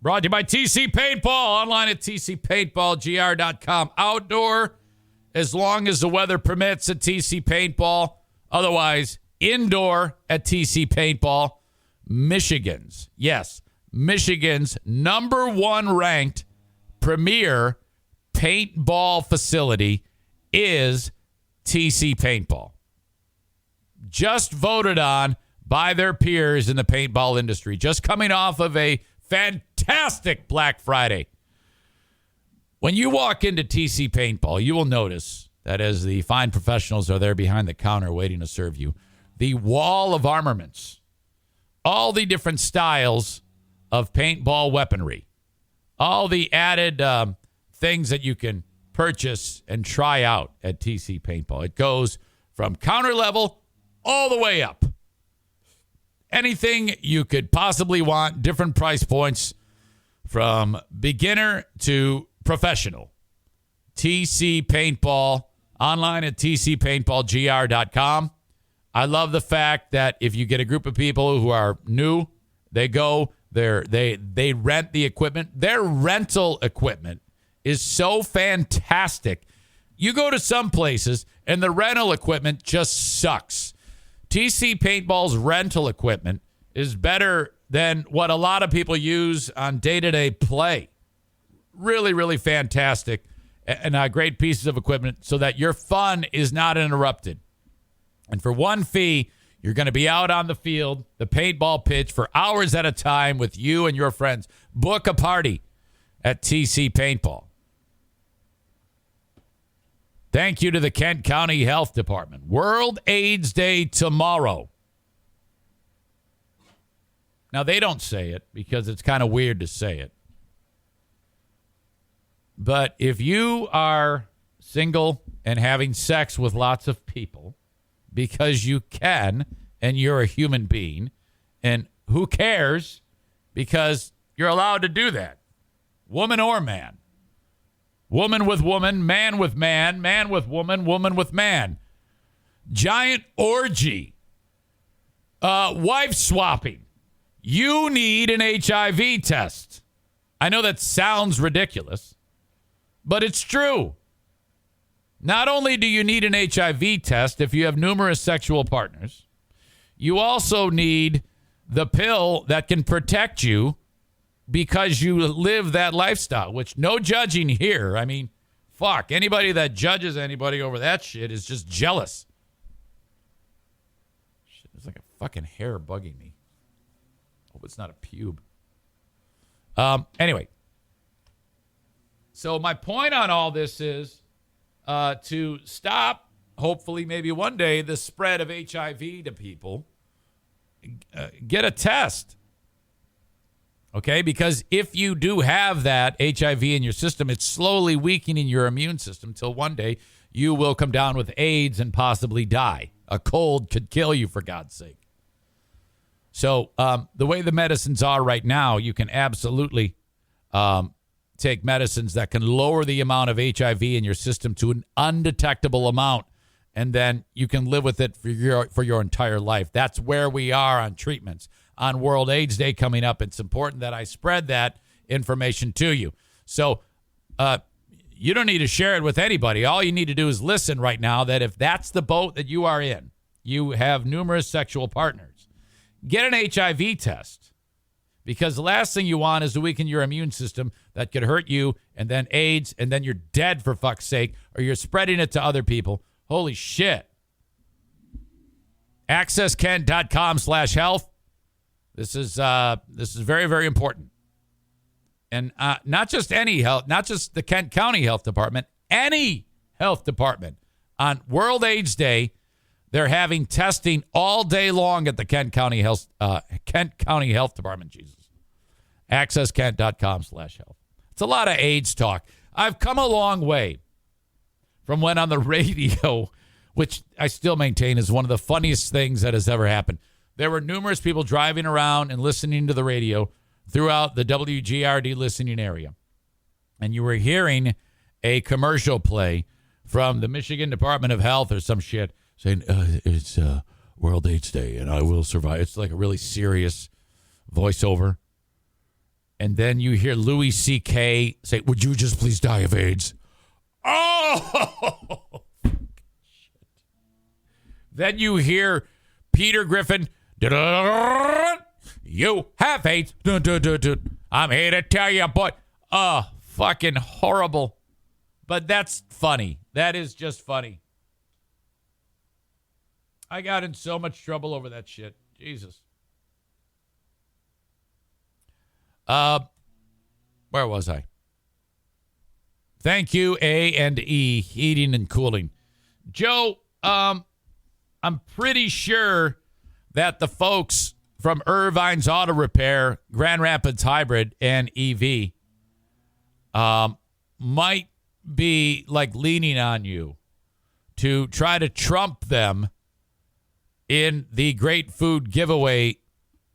Brought to you by TC Paintball. Online at tcpaintballgr.com. Outdoor, as long as the weather permits at TC Paintball. Otherwise, indoor at TC Paintball. Michigan's #1 ranked premier paintball facility is TC Paintball. Just voted on by their peers in the paintball industry. Just coming off of a fantastic Black Friday. When you walk into TC Paintball, you will notice that as the fine professionals are there behind the counter waiting to serve you, the wall of armaments, all the different styles of paintball weaponry, all the added things that you can purchase and try out at TC Paintball. It goes from counter level all the way up. Anything you could possibly want, different price points from beginner to professional. TC Paintball, online at tcpaintballgr.com. I love the fact that if you get a group of people who are new, they rent the equipment. Their rental equipment is so fantastic. You go to some places and the rental equipment just sucks. TC Paintball's rental equipment is better than what a lot of people use on day-to-day play. Really, really fantastic and great pieces of equipment so that your fun is not interrupted. And for one fee, you're going to be out on the field, the paintball pitch, for hours at a time with you and your friends. Book a party at TC Paintball. Thank you to the Kent County Health Department. World AIDS Day tomorrow. Now, they don't say it because it's kind of weird to say it. But if you are single and having sex with lots of people because you can and you're a human being, and who cares because you're allowed to do that, woman or man. Woman with woman, man with man, man with woman, woman with man. Giant orgy. Wife swapping. You need an HIV test. I know that sounds ridiculous, but it's true. Not only do you need an HIV test if you have numerous sexual partners, you also need the pill that can protect you because you live that lifestyle, which no judging here. I mean, fuck, anybody that judges anybody over that shit is just jealous. Shit, there's like a fucking hair bugging me. Hope it's not a pube. Anyway. So my point on all this is to stop, hopefully maybe one day, the spread of HIV to people. Get a test. Okay, because if you do have that HIV in your system, it's slowly weakening your immune system till one day you will come down with AIDS and possibly die. A cold could kill you, for God's sake. So the way the medicines are right now, you can absolutely take medicines that can lower the amount of HIV in your system to an undetectable amount, and then you can live with it for your entire life. That's where we are on treatments. On World AIDS Day coming up, it's important that I spread that information to you. So you don't need to share it with anybody. All you need to do is listen right now that if that's the boat that you are in, you have numerous sexual partners, get an HIV test, because the last thing you want is to weaken your immune system that could hurt you, and then AIDS, and then you're dead, for fuck's sake, or you're spreading it to other people. Holy shit. AccessKent.com/health. This is very, very important. And not just any health, not just the Kent County Health Department, any health department. On World AIDS Day, they're having testing all day long at the Kent County Health Department. Jesus. AccessKent.com/health. It's a lot of AIDS talk. I've come a long way from when on the radio, which I still maintain is one of the funniest things that has ever happened. There were numerous people driving around and listening to the radio throughout the WGRD listening area. And you were hearing a commercial play from the Michigan Department of Health or some shit saying, it's World AIDS Day and I will survive. It's like a really serious voiceover. And then you hear Louis C.K. say, would you just please die of AIDS? Oh! Shit. Then you hear Peter Griffin, you have AIDS. I'm here to tell you, boy. Oh, fucking horrible. But that's funny. That is just funny. I got in so much trouble over that shit. Jesus. Where was I? Thank you, A&E, Heating and Cooling. Joe, I'm pretty sure that the folks from Irvine's Auto Repair, Grand Rapids Hybrid, and EV might be like leaning on you to try to trump them in the Great Food Giveaway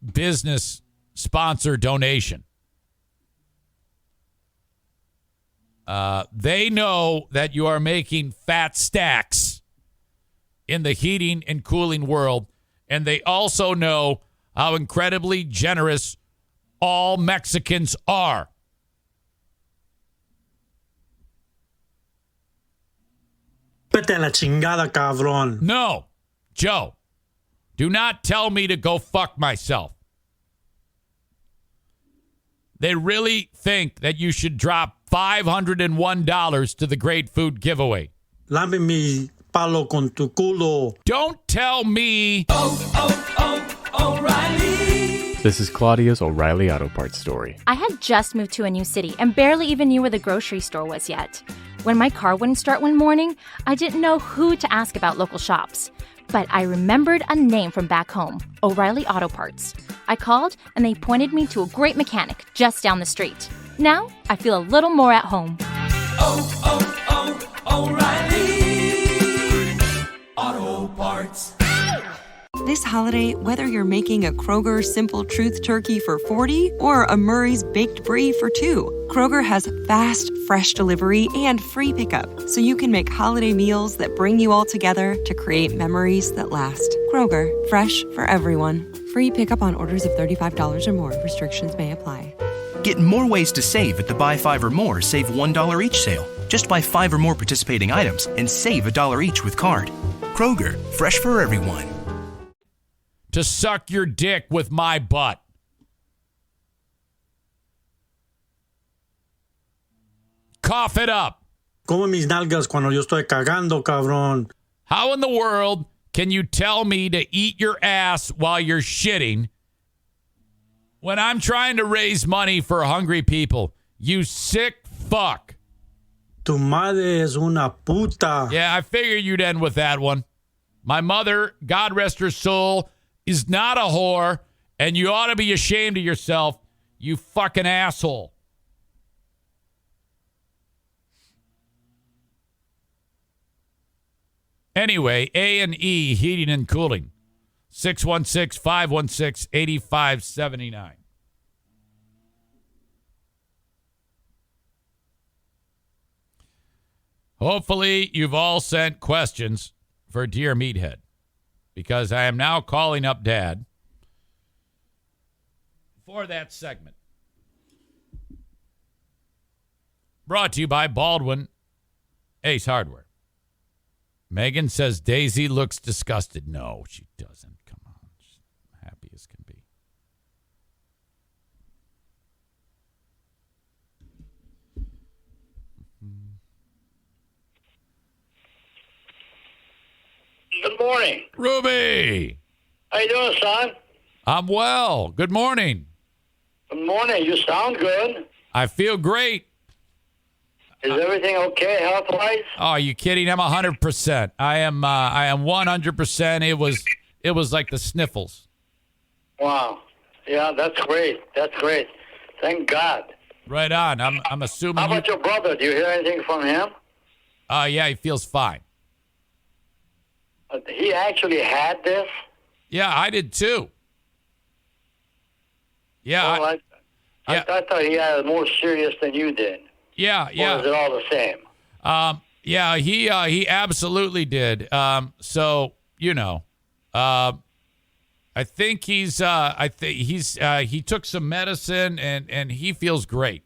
business sponsor donation. They know that you are making fat stacks in the heating and cooling world, and they also know how incredibly generous all Mexicans are. Vete a la chingada, cabrón. No, Joe, do not tell me to go fuck myself. They really think that you should drop $501 to the Great Food Giveaway. Lame mi palo con tu culo. Don't tell me. O'Reilly. This is Claudia's O'Reilly Auto Parts story. I had just moved to a new city and barely even knew where the grocery store was yet. When my car wouldn't start one morning, I didn't know who to ask about local shops. But I remembered a name from back home, O'Reilly Auto Parts. I called and they pointed me to a great mechanic just down the street. Now I feel a little more at home. O'Reilly Auto Parts. This holiday, whether you're making a Kroger Simple Truth Turkey for 40 or a Murray's Baked Brie for 2, Kroger has fast, fresh delivery and free pickup, so you can make holiday meals that bring you all together to create memories that last. Kroger, fresh for everyone. Free pickup on orders of $35 or more. Restrictions may apply. Get more ways to save at the Buy 5 or More Save $1 each sale. Just buy 5 or more participating items and save $1 each with card. Kroger, fresh for everyone. To suck your dick with my butt. Cough it up. Come mis nalgas cuando yo estoy cagando, cabrón. How in the world can you tell me to eat your ass while you're shitting when I'm trying to raise money for hungry people? You sick fuck. Tu madre es una puta. Yeah, I figured you'd end with that one. My mother, God rest her soul, is not a whore, and you ought to be ashamed of yourself, you fucking asshole. Anyway, A&E Heating and Cooling, 616-516-8579. Hopefully, you've all sent questions for Dear Meathead, because I am now calling up Dad for that segment. Brought to you by Baldwin Ace Hardware. Megan says Daisy looks disgusted. No, she doesn't. Come on. She's happy as can be. Good morning. Ruby. How you doing, son? I'm well. Good morning. Good morning. You sound good. I feel great. Is everything okay health-wise? Oh, are you kidding? I'm 100%. I am 100%. It was like the sniffles. Wow. Yeah, that's great. That's great. Thank God. Right on. I'm assuming. How about your brother? Do you hear anything from him? Yeah, he feels fine. He actually had this? Yeah, I did too. Yeah. Well, I thought he had it more serious than you did. Yeah. Or is it all the same? Yeah, he absolutely did. So, you know, I think he took some medicine and he feels great.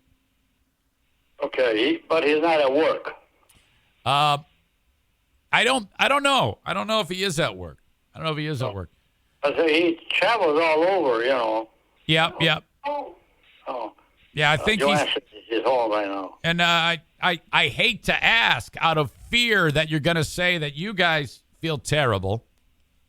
Okay, but he's not at work. I don't know. I don't know if he is at work. I don't know if he is at work. I say he travels all over, you know. Yep. Oh. Yeah, I think he's home right now. And I hate to ask out of fear that you're going to say that you guys feel terrible,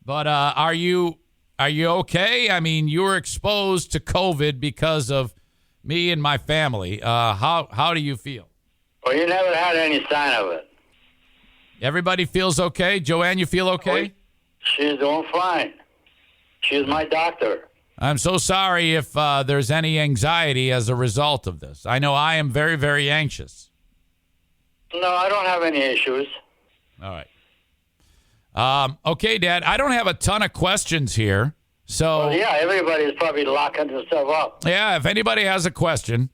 but are you okay? I mean, you were exposed to COVID because of me and my family. How do you feel? Well, you never had any sign of it. Everybody feels okay? Joanne, you feel okay? She's doing fine. She's my doctor. I'm so sorry if there's any anxiety as a result of this. I know I am very, very anxious. No, I don't have any issues. All right. Okay, Dad, I don't have a ton of questions here. So Well, yeah, everybody's probably locking themselves up. yeah, if anybody has a question,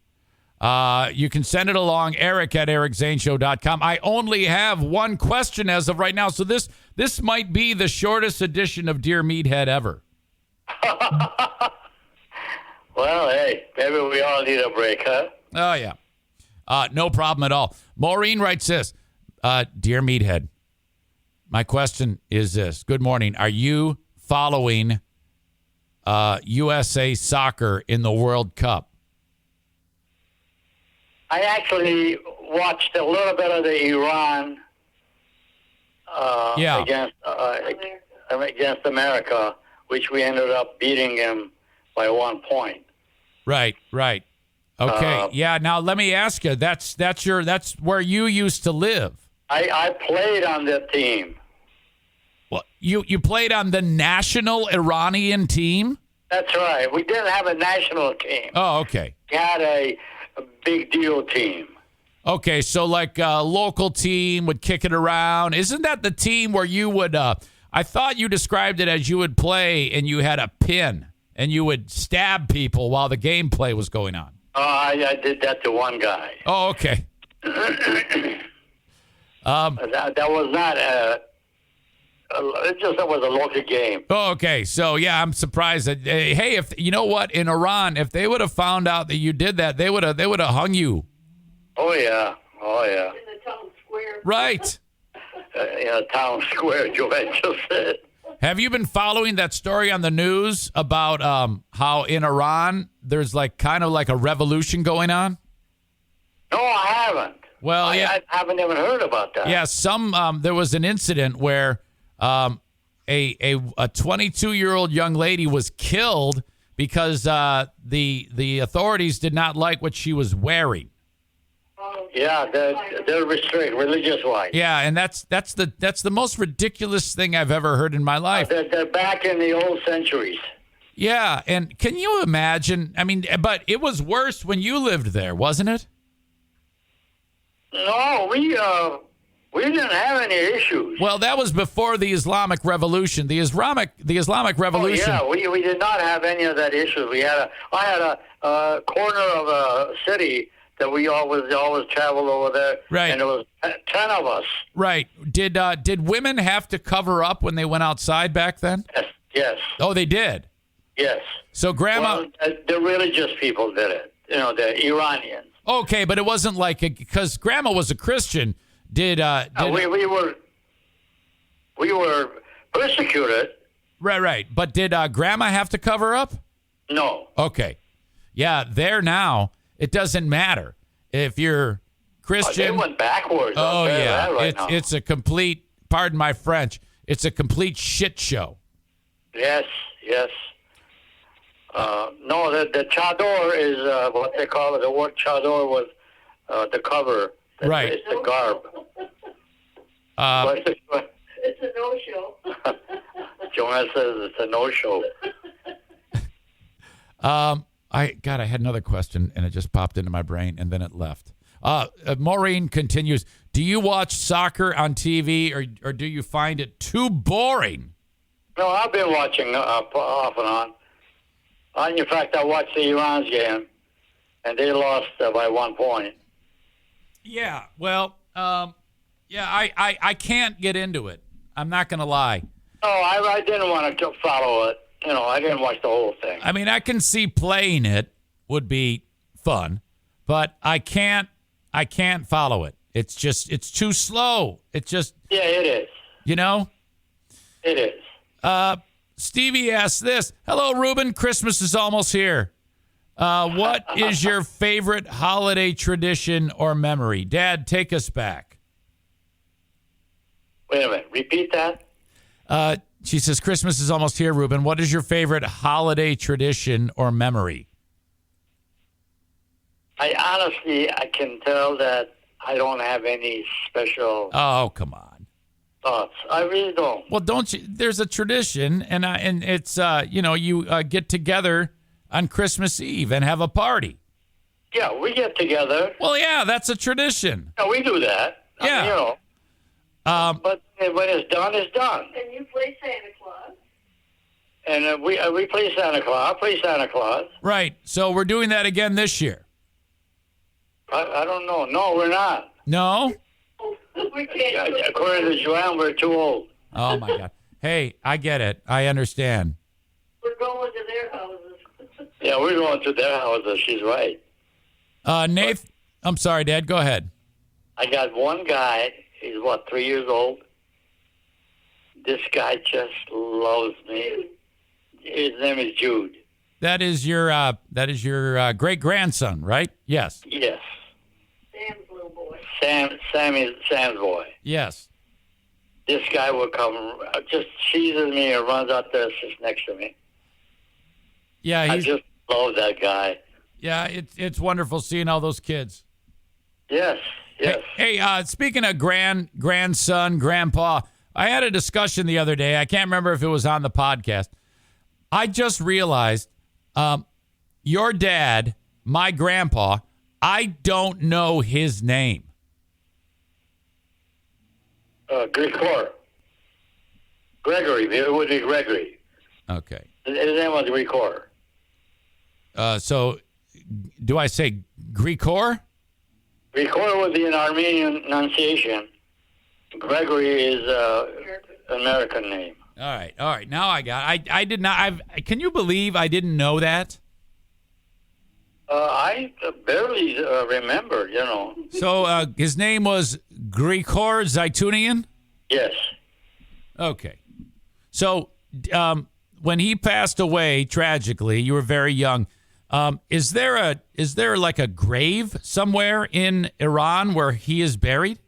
you can send it along, eric@ericzaneshow.com. I only have one question as of right now, so this might be the shortest edition of Dear Meathead ever. Well, hey, maybe we all need a break, huh? Oh, yeah. No problem at all. Maureen writes this. Dear Meathead, my question is this. Good morning. Are you following USA soccer in the World Cup? I actually watched a little bit of the Iran against America, which we ended up beating them by 1 point. Right. Okay. Yeah. Now let me ask you. That's where you used to live. I played on the team. Well, you played on the national Iranian team? That's right. We didn't have a national team. Oh, okay. We had a big deal team. Okay, so like a local team would kick it around. Isn't that the team where you would, I thought you described it as you would play and you had a pin and you would stab people while the gameplay was going on? Oh, I did that to one guy. Oh, okay. That was not that was a local game. Oh, okay. So, yeah, I'm surprised that, hey, if you know what, in Iran, if they would have found out that you did that, they would have hung you. Oh, yeah. In the town square. Right. Town square, Joanne just said. Have you been following that story on the news about how in Iran there's kind of like a revolution going on? No, I haven't. Well, I haven't even heard about that. Yeah, there was an incident where a 22-year-old young lady was killed because the authorities did not like what she was wearing. Yeah, they're restrict religious-wise. Yeah, and that's the most ridiculous thing I've ever heard in my life. They're back in the old centuries. Yeah, and can you imagine? I mean, but it was worse when you lived there, wasn't it? No, we didn't have any issues. Well, that was before the Islamic Revolution. The Islamic Revolution. Oh, yeah, we did not have any of that issue. I had a corner of a city that we always traveled over there. Right. And there was 10 of us. Right. Did women have to cover up when they went outside back then? Yes. Oh, they did? Yes. So Grandma... Well, the religious people did it. The Iranians. Okay, but it wasn't because Grandma was a Christian. We were persecuted. Right. But did Grandma have to cover up? No. Okay. Yeah, there now... It doesn't matter if you're Christian. They went backwards. Oh, yeah. Now. It's a complete, pardon my French, it's a complete shit show. Yes. No, the chador is what they call it. The word chador was the cover. Right. It's the garb. It's a no-show. Joanna says it's a no-show. I had another question, and it just popped into my brain, and then it left. Maureen continues, do you watch soccer on TV, or do you find it too boring? No, I've been watching off and on. In fact, I watched the Iran's game, and they lost by 1 point. Yeah, well, I can't get into it. I'm not going to lie. No, I didn't want to follow it. I didn't watch the whole thing. I mean, I can see playing it would be fun, but I can't follow it. It's too slow. It just... Yeah, it is. It is. Stevie asks this. Hello, Ruben. Christmas is almost here. What is your favorite holiday tradition or memory? Dad, take us back. Wait a minute. Repeat that. She says, Christmas is almost here, Ruben. What is your favorite holiday tradition or memory? I can tell that I don't have any special... Oh, come on. Thoughts. I really don't. Well, don't you? There's a tradition, and it's, you get together on Christmas Eve and have a party. Yeah, we get together. Well, yeah, that's a tradition. Yeah, we do that. Yeah. But And when it's done, it's done. And you play Santa Claus. And we play Santa Claus. I play Santa Claus. Right. So we're doing that again this year. I don't know. No, we're not. No? We can't. According to Joanne, we're too old. Oh, my God. Hey, I get it. I understand. We're going to their houses. Yeah, we're going to their houses. She's right. Nathan, I'm sorry, Dad. Go ahead. I got one guy. He's, 3 years old? This guy just loves me. His name is Jude. That is your great grandson, right? Yes. Yes. Sam's little boy. Sam is Sam's boy. Yes. This guy will come, just seizes me and runs out there, sits next to me. Yeah, I just love that guy. Yeah, it's wonderful seeing all those kids. Yes. Yes. Hey, speaking of grandson, grandpa, I had a discussion the other day. I can't remember if it was on the podcast. I just realized your dad, my grandpa, I don't know his name. Gregory. It would be Gregory. Okay. His name was Gregory. So, do I say Grigor? Gregory would be an Armenian pronunciation. Gregory is an American name. All right. Now I got it. I did not. Can you believe I didn't know that? I barely remember, So his name was Grigor Zaitunian? Yes. Okay. So when he passed away tragically, you were very young. Is there like a grave somewhere in Iran where he is buried?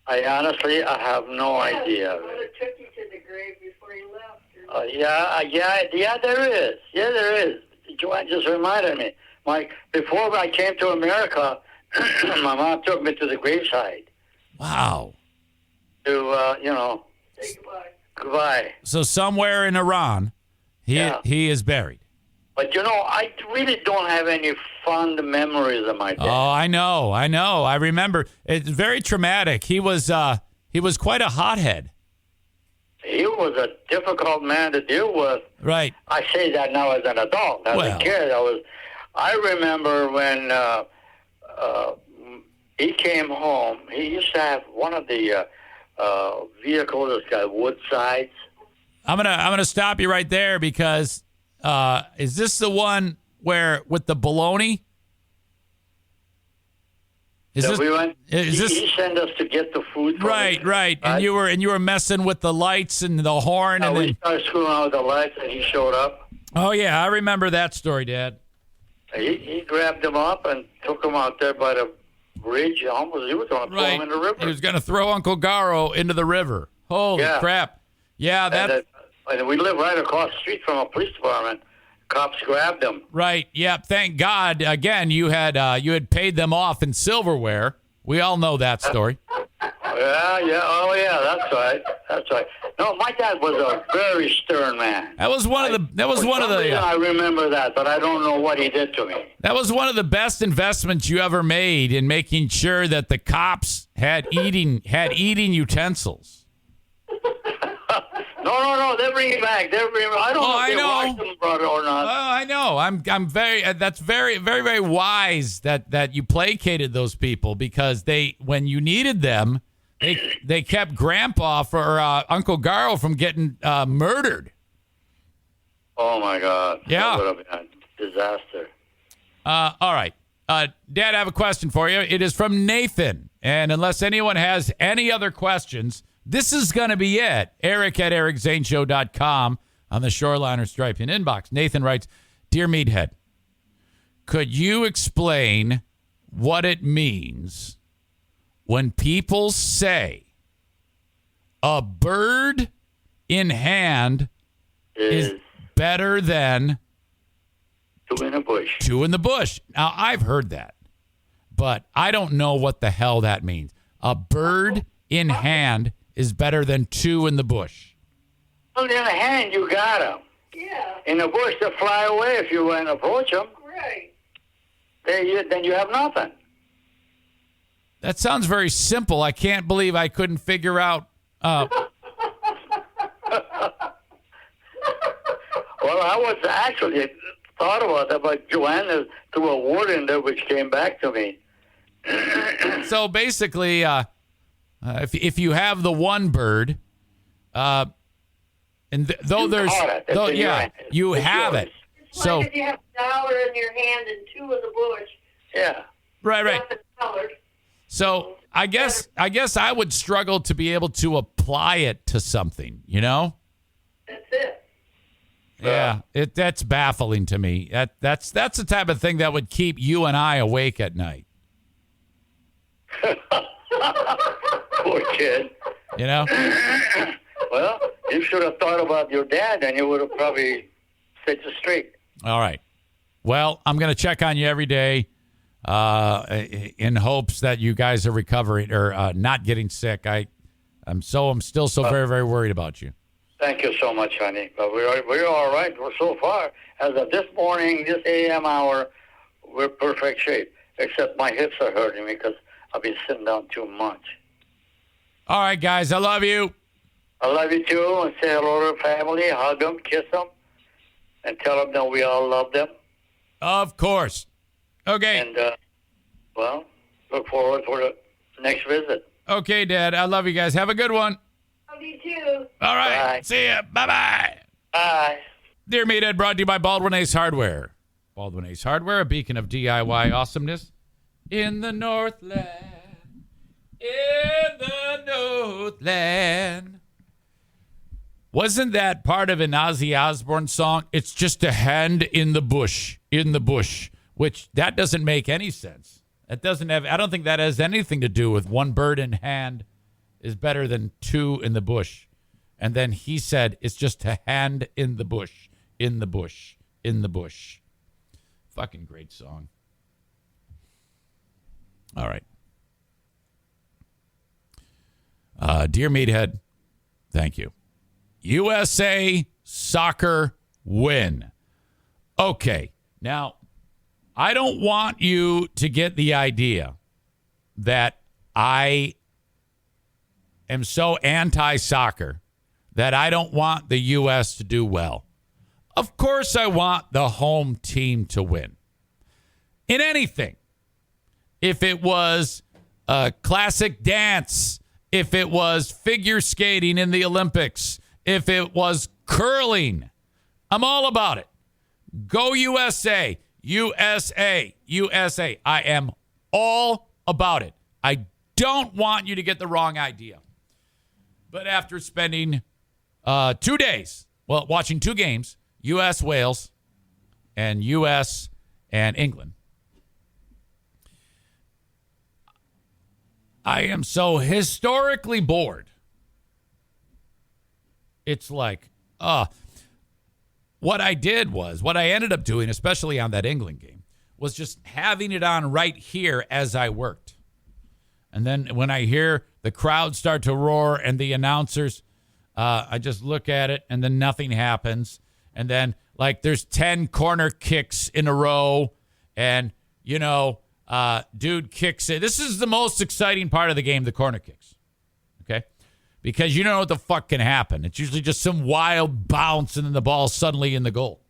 I have no idea. Mother took you to the grave before you left. Yeah, there is. Yeah, there is. Joanne just reminded me. Before I came to America, my mom took me to the graveside. Wow. To, say goodbye. Goodbye. So somewhere in Iran, he is buried. But, I really don't have any fond memories of my dad. Oh, I know. I remember. It's very traumatic. He was quite a hothead. He was a difficult man to deal with. Right. I say that now as an adult. As a kid, I remember when he came home. He used to have one of the vehicles that's got wood sides. I'm gonna stop you right there because is this the one where with the baloney? He sent us to get the food. From right. And you were messing with the lights and the horn. And we started screwing around with the lights, and he showed up. Oh yeah, I remember that story, Dad. He grabbed him up and took him out there by the bridge. He was going to throw him in the river. He was going to throw Uncle Garo into the river. Holy crap! Yeah, and we live right across the street from a police department. Cops grabbed him. Right. Yeah. Thank God. Again, you had paid them off in silverware. We all know that story. Yeah. Oh, yeah. That's right. No, my dad was a very stern man. That was one of the. I remember that, but I don't know what he did to me. That was one of the best investments you ever made in making sure that the cops had eating utensils. No. They bring it back. I don't know if they washed them, brother, or not. Oh, I know. I'm very. That's very, very, very wise that you placated those people because when you needed them, they kept Grandpa or Uncle Garo from getting murdered. Oh my God. Yeah. That would have been a disaster. All right. Dad, I have a question for you. It is from Nathan, and unless anyone has any other questions. This is going to be it. Eric at ericzaneshow.com on the Shoreliner Stripe in inbox. Nathan writes, Dear Meathead, could you explain what it means when people say a bird in hand is better than two in the bush? Two in the bush. Now, I've heard that, but I don't know what the hell that means. A bird in hand is better than two in the bush. Well, in the hand, you got them. Yeah. In the bush, they fly away if you went approach them. Right. Then you have nothing. That sounds very simple. I can't believe I couldn't figure out Well, I was actually thought about that, but Joanna threw a word in there which came back to me. So basically, if you have the one bird, and though there's, though, yeah, you have it. It's So like if you have a dollar in your hand and two in the bush. Yeah. right. $1. So I guess I would struggle to be able to apply it to something, you know? That's it. Yeah, that's baffling to me. That's the type of thing that would keep you and I awake at night. Poor kid. You know? Well, you should have thought about your dad, and you would have probably set you straight. All right. Well, I'm going to check on you every day in hopes that you guys are recovering or not getting sick. I'm still so very, very worried about you. Thank you so much, honey. But we're all right. We're so far. As of this morning, this AM hour, we're perfect shape. Except my hips are hurting me because I've been sitting down too much. All right, guys. I love you. I love you too. And say hello to the family. Hug them, kiss them, and tell them that we all love them. Of course. Okay. And, well, look forward for the next visit. Okay, Dad. I love you guys. Have a good one. Love you too. All right. Bye. See ya. Bye-bye. Bye. Dear Meathead, brought to you by Baldwin Ace Hardware. Baldwin Ace Hardware, a beacon of DIY awesomeness in the Northland. In the Northland. Wasn't that part of an Ozzy Osbourne song? It's just a hand in the bush, which that doesn't make any sense. That doesn't have, I don't think that has anything to do with one bird in hand is better than two in the bush. And then he said, it's just a hand in the bush, in the bush, in the bush. Fucking great song. All right. Dear Meathead, thank you. USA soccer win. Okay. Now, I don't want you to get the idea that I am so anti-soccer that I don't want the U.S. to do well. Of course I want the home team to win. In anything. If it was a classic dance, if it was figure skating in the Olympics, if it was curling, I'm all about it. Go USA, USA, USA. I am all about it. I don't want you to get the wrong idea. But after spending 2 days, watching two games, U.S. Wales and U.S. and England, I am so historically bored. It's like, what I ended up doing, especially on that England game, was just having it on right here as I worked. And then when I hear the crowd start to roar and the announcers, I just look at it and then nothing happens. And then like there's 10 corner kicks in a row and, dude kicks it. This is the most exciting part of the game, the corner kicks. Okay? Because you don't know what the fuck can happen. It's usually just some wild bounce and then the ball's suddenly in the goal.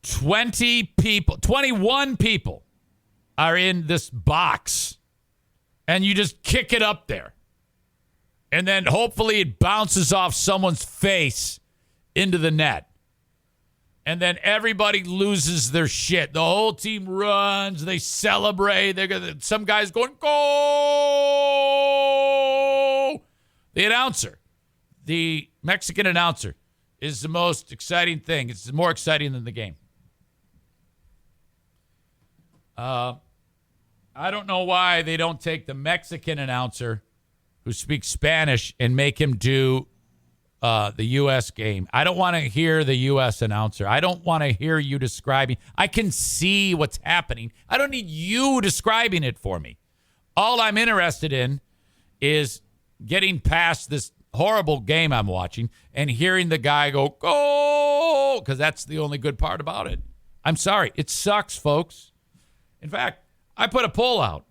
21 people are in this box and you just kick it up there. And then hopefully it bounces off someone's face into the net. And then everybody loses their shit. The whole team runs. They celebrate. Some guy's going, go! The announcer, the Mexican announcer, is the most exciting thing. It's more exciting than the game. I don't know why they don't take the Mexican announcer who speaks Spanish and make him do the U.S. game. I don't want to hear the U.S. announcer. I don't want to hear you describing. I can see what's happening. I don't need you describing it for me. All I'm interested in is getting past this horrible game I'm watching and hearing the guy go, go, because that's the only good part about it. I'm sorry. It sucks, folks. In fact, I put a poll out.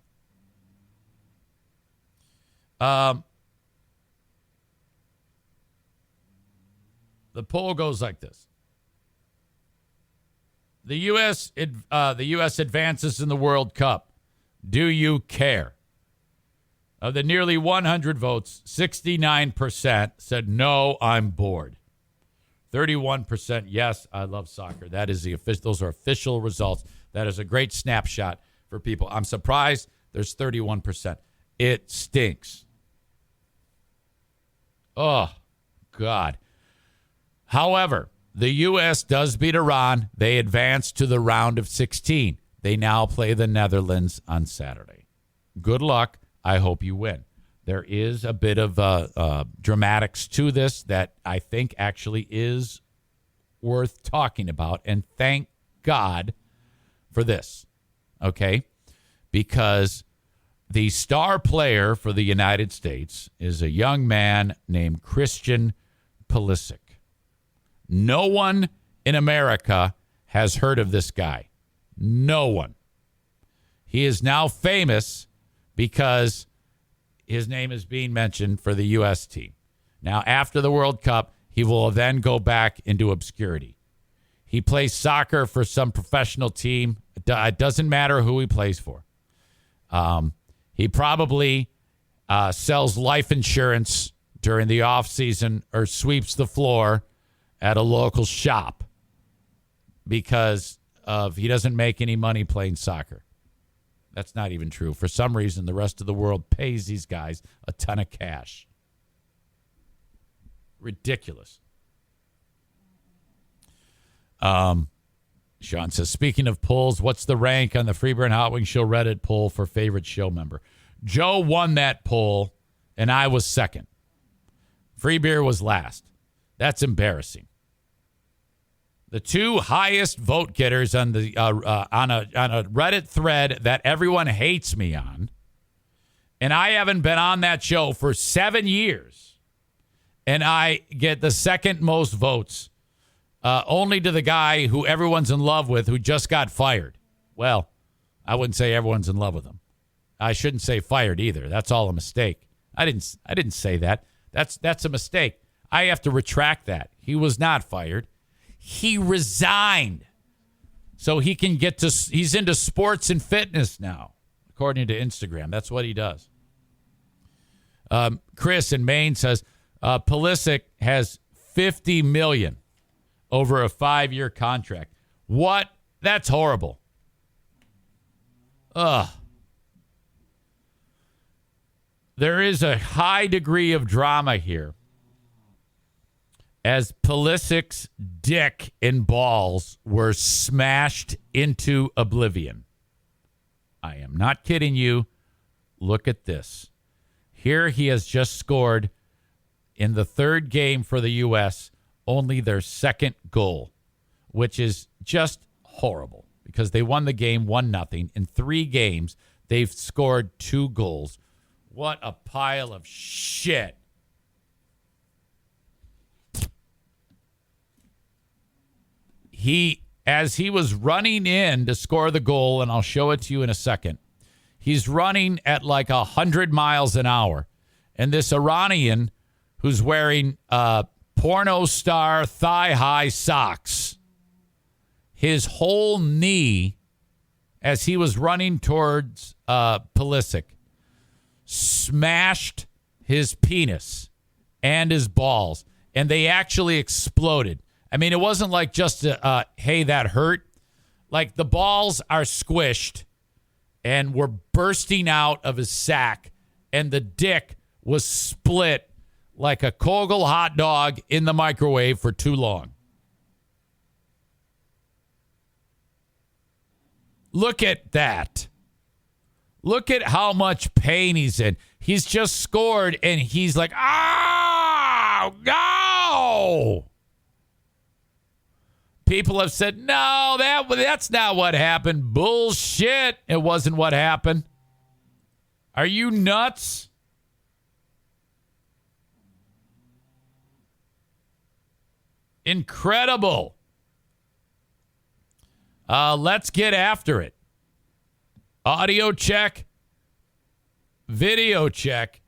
The poll goes like this. The U.S. advances in the World Cup. Do you care? Of the nearly 100 votes, 69% said, no, I'm bored. 31%, yes, I love soccer. That is those are official results. That is a great snapshot for people. I'm surprised there's 31%. It stinks. Oh, God. However, the U.S. does beat Iran. They advance to the round of 16. They now play the Netherlands on Saturday. Good luck. I hope you win. There is a bit of dramatics to this that I think actually is worth talking about. And thank God for this, okay? Because the star player for the United States is a young man named Christian Pulisic. No one in America has heard of this guy. No one. He is now famous because his name is being mentioned for the U.S. team. Now, after the World Cup, he will then go back into obscurity. He plays soccer for some professional team. It doesn't matter who he plays for. He probably sells life insurance during the off season or sweeps the floor at a local shop because he doesn't make any money playing soccer. That's not even true. For some reason, the rest of the world pays these guys a ton of cash. Ridiculous. Sean says, speaking of polls, what's the rank on the Freeburn Hot Wing Show Reddit poll for favorite show member? Joe won that poll, and I was second. Free Beer was last. That's embarrassing. The two highest vote getters on the on a Reddit thread that everyone hates me on, and I haven't been on that show for 7 years, and I get the second most votes, only to the guy who everyone's in love with who just got fired. Well, I wouldn't say everyone's in love with him. I shouldn't say fired either. That's all a mistake. I didn't say that. That's a mistake. I have to retract that. He was not fired. He resigned so he can he's into sports and fitness now, according to Instagram. That's what he does. Chris in Maine says, Pulisic has $50 million over a 5-year contract. What? That's horrible. Ugh. There is a high degree of drama here, as Pulisic's dick and balls were smashed into oblivion. I am not kidding you. Look at this. Here he has just scored in the third game for the U.S., only their second goal, which is just horrible because they won the game 1-0. In 3 games, they've scored 2 goals. What a pile of shit. As he was running in to score the goal, and I'll show it to you in a second, he's running at like 100 miles an hour. And this Iranian who's wearing porno star thigh-high socks, his whole knee, as he was running towards Pulisic, smashed his penis and his balls, and they actually exploded. I mean, it wasn't like just, hey, that hurt. Like, the balls are squished and were bursting out of his sack, and the dick was split like a Kogel hot dog in the microwave for too long. Look at that. Look at how much pain he's in. He's just scored, and he's like, oh, no. People have said, no, that's not what happened. Bullshit. It wasn't what happened. Are you nuts? Incredible. Let's get after it. Audio check. Video check.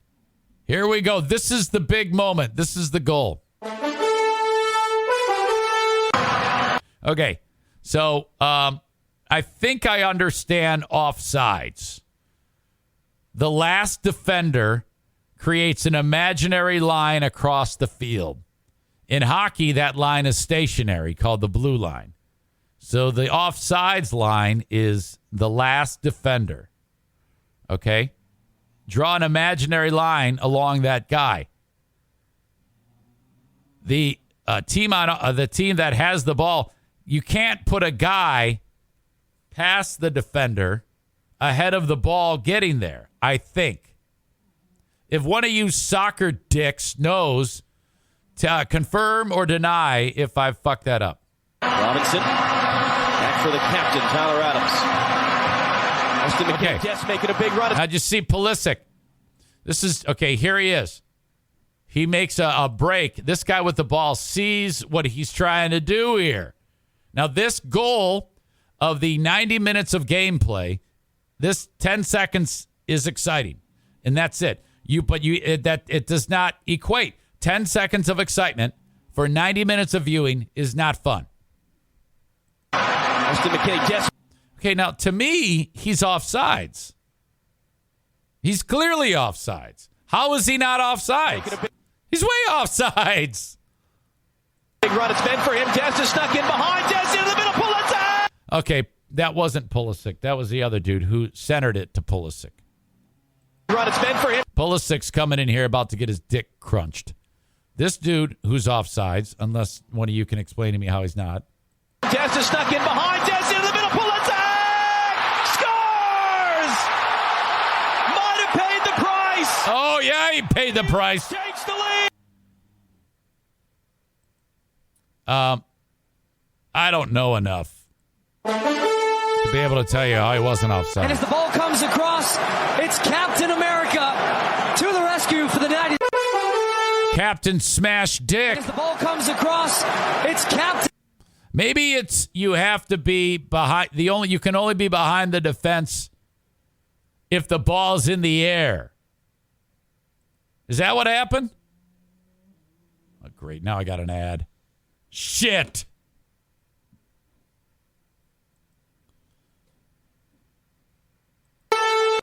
Here we go. This is the big moment. This is the goal. Okay. So I think I understand offsides. The last defender creates an imaginary line across the field. In hockey, that line is stationary, called the blue line. So the offsides line is the last defender. Okay? Draw an imaginary line along that guy. The team that has the ball, you can't put a guy past the defender ahead of the ball getting there, I think. If one of you soccer dicks knows, to confirm or deny if I've fucked that up. Robinson, back for the captain, Tyler Adams. Austin McKay making a big run. How'd you see Pulisic? This is, okay, here he is. He makes a break. This guy with the ball sees what he's trying to do here. Now, this goal of the 90 minutes of gameplay, this 10 seconds is exciting, and that's it. It does not equate. 10 seconds of excitement for 90 minutes of viewing is not fun. Austin McKay, okay, now, to me, he's offsides. He's clearly offsides. How is he not offsides? He's way offsides. Big run, it's meant for him. Dest is stuck in behind. Dest into the middle. Pulisic. Okay, that wasn't Pulisic. That was the other dude who centered it to Pulisic. Run, it's meant for him. Pulisic's coming in here about to get his dick crunched. This dude who's offsides, unless one of you can explain to me how he's not. Dest is stuck in behind. Dest into the middle. Pulisic scores. Might have paid the price. Oh yeah, he paid the price. Takes the lead. I don't know enough to be able to tell you how he wasn't offside. And as the ball comes across, it's Captain America to the rescue for the 90. Captain Smash Dick. And as the ball comes across, it's Captain. Maybe it's you have to be behind you can only be behind the defense if the ball's in the air. Is that what happened? Oh, great. Now I got an ad. Shit.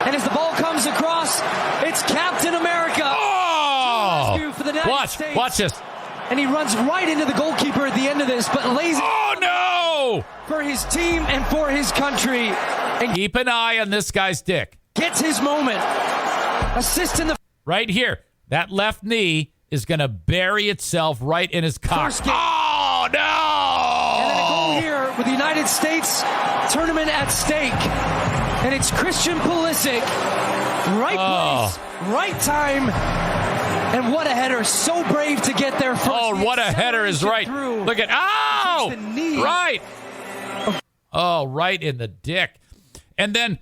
And as the ball comes across, it's Captain America. Oh! For the United States. Watch this. And he runs right into the goalkeeper at the end of this, but lays Oh, no! For his team and for his country. And keep an eye on this guy's dick. Gets his moment. Assist in the... Right here. That left knee is going to bury itself right in his cock. Oh, no! And then a goal here with the United States tournament at stake. And it's Christian Pulisic. Right place, right time. And what a header. So brave to get there first. Oh, what a header is right. Through. Look at, right. Oh, right in the dick. And then,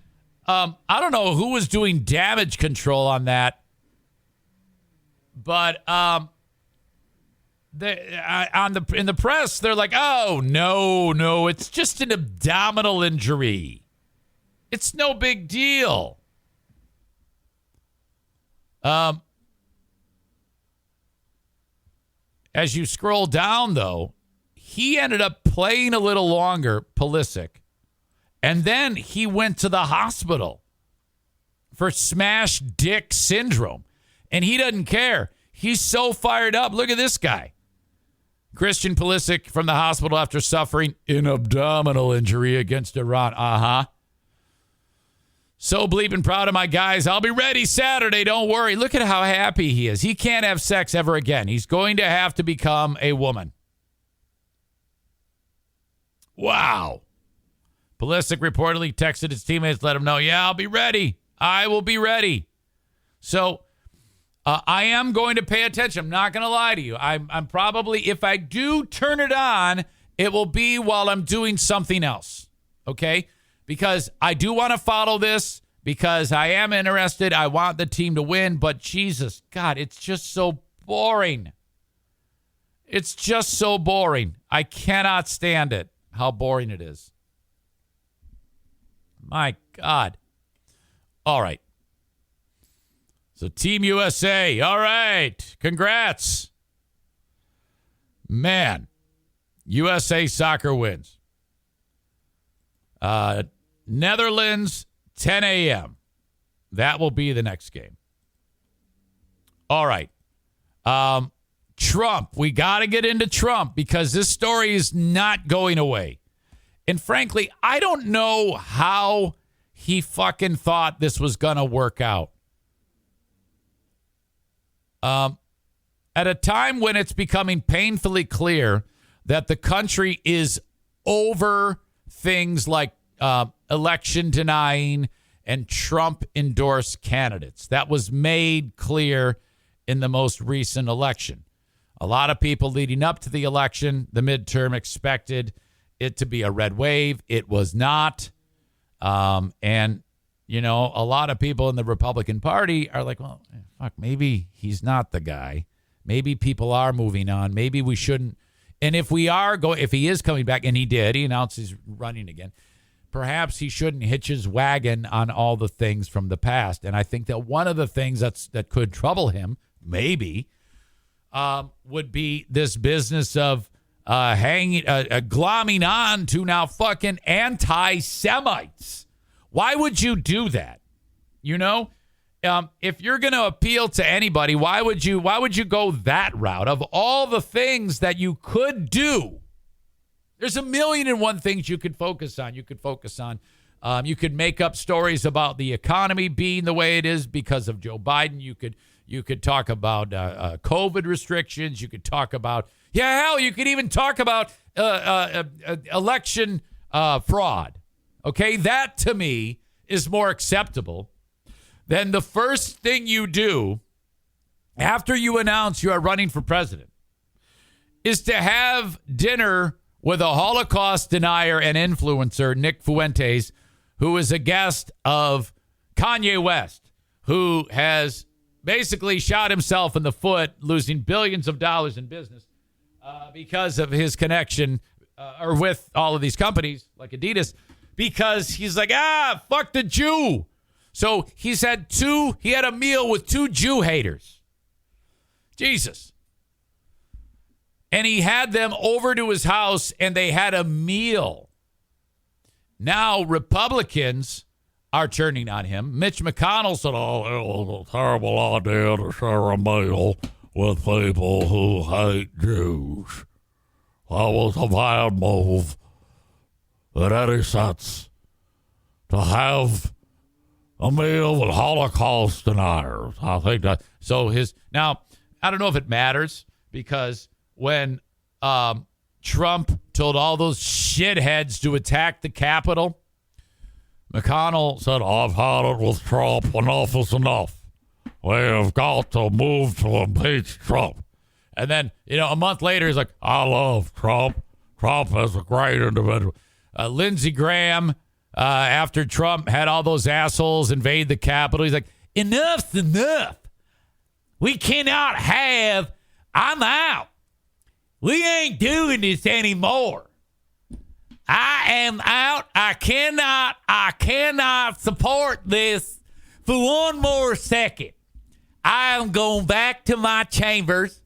I don't know who was doing damage control on that. But in the press, they're like, oh, no, it's just an abdominal injury. It's no big deal. As you scroll down, though, he ended up playing a little longer, Pulisic, and then he went to the hospital for smash dick syndrome, and he doesn't care. He's so fired up. Look at this guy. Christian Pulisic from the hospital after suffering an abdominal injury against Iran. Uh-huh. So bleeping proud of my guys. I'll be ready Saturday. Don't worry. Look at how happy he is. He can't have sex ever again. He's going to have to become a woman. Wow. Pulisic reportedly texted his teammates, let him know, yeah, I'll be ready. I will be ready. So I am going to pay attention. I'm not going to lie to you. I'm probably, if I do turn it on, it will be while I'm doing something else. Okay? Because I do want to follow this because I am interested. I want the team to win, but Jesus, God, it's just so boring. It's just so boring. I cannot stand it, how boring it is. My God. All right. So Team USA, all right. Congrats. Man, USA Soccer wins. Netherlands, 10 a.m. That will be the next game. All right. Trump. We got to get into Trump because this story is not going away. And frankly, I don't know how he fucking thought this was going to work out. At a time when it's becoming painfully clear that the country is over things like election denying and Trump endorsed candidates. That was made clear in the most recent election. A lot of people leading up to the election, the midterm, expected it to be a red wave. It was not. And, you know, a lot of people in the Republican Party are like, well, fuck, maybe he's not the guy. Maybe people are moving on. Maybe we shouldn't. And if if he is coming back, and he announced he's running again, perhaps he shouldn't hitch his wagon on all the things from the past. And I think that one of the things that could trouble him, maybe, would be this business of glomming on to now fucking anti-Semites. Why would you do that? You know, if you're going to appeal to anybody, why would you go that route? Of all the things that you could do, there's a million and one things you could focus on. You could make up stories about the economy being the way it is because of Joe Biden. You could talk about COVID restrictions. You could talk about, you could even talk about election fraud. Okay, that to me is more acceptable than the first thing you do after you announce you are running for president is to have dinner with a Holocaust denier and influencer, Nick Fuentes, who is a guest of Kanye West, who has basically shot himself in the foot, losing billions of dollars in business because of his connection or with all of these companies like Adidas, because he's like, fuck the Jew. So he had a meal with two Jew haters. Jesus. And he had them over to his house and they had a meal. Now Republicans are turning on him. Mitch McConnell said, it was a terrible idea to share a meal with people who hate Jews. That was a bad move in any sense to have a meal with Holocaust deniers. I think that. Now, I don't know if it matters because when Trump told all those shitheads to attack the Capitol, McConnell said, I've had it with Trump. Enough is enough. We have got to move to impeach Trump. And then, a month later, he's like, I love Trump. Trump is a great individual. Lindsey Graham, after Trump had all those assholes invade the Capitol, he's like, enough's enough. We cannot have, I'm out. We ain't doing this anymore. I am out. I cannot support this for one more second. I am going back to my chambers.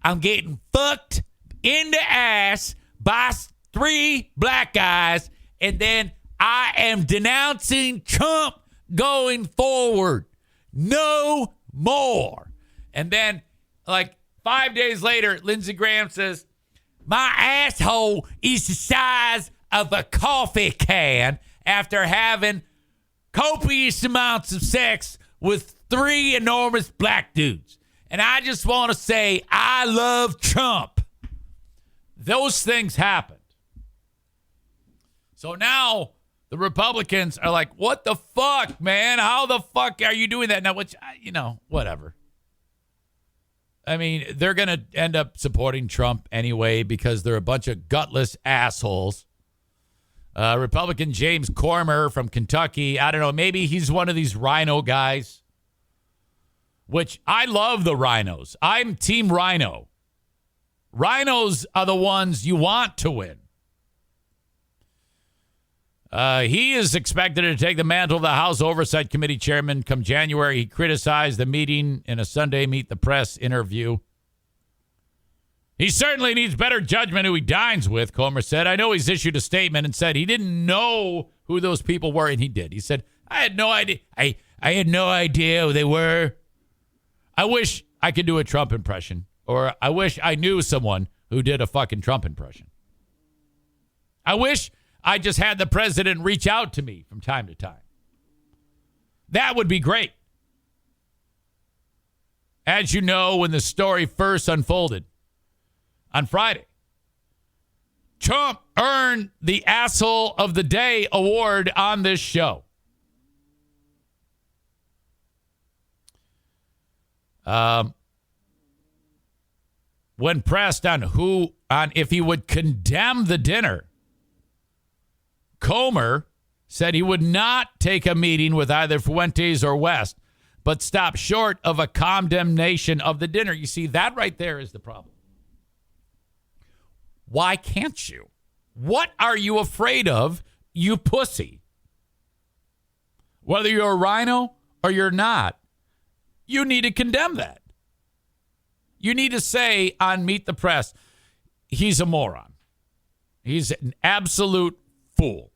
I'm getting fucked in the ass by 3 black guys, and then I am denouncing Trump going forward. No more. And then, 5 days later, Lindsey Graham says, my asshole is the size of a coffee can after having copious amounts of sex with 3 enormous black dudes. And I just want to say, I love Trump. Those things happened. So now the Republicans are like, what the fuck, man? How the fuck are you doing that? Now, whatever. I mean, they're going to end up supporting Trump anyway because they're a bunch of gutless assholes. Republican James Comer from Kentucky, I don't know, maybe he's one of these rhino guys, which I love the rhinos. I'm Team Rhino. Rhinos are the ones you want to win. He is expected to take the mantle of the House Oversight Committee chairman come January. He criticized the meeting in a Sunday Meet the Press interview. He certainly needs better judgment who he dines with, Comer said. I know he's issued a statement and said he didn't know who those people were, and he did. He said, I had no idea. I had no idea who they were. I wish I could do a Trump impression, or I wish I knew someone who did a fucking Trump impression. I wish I just had the president reach out to me from time to time. That would be great. As you know, when the story first unfolded on Friday, Trump earned the Asshole of the Day award on this show. When pressed on if he would condemn the dinner, Comer said he would not take a meeting with either Fuentes or West, but stop short of a condemnation of the dinner. You see, that right there is the problem. Why can't you? What are you afraid of, you pussy? Whether you're a rhino or you're not, you need to condemn that. You need to say on Meet the Press, he's a moron. He's an absolute fool.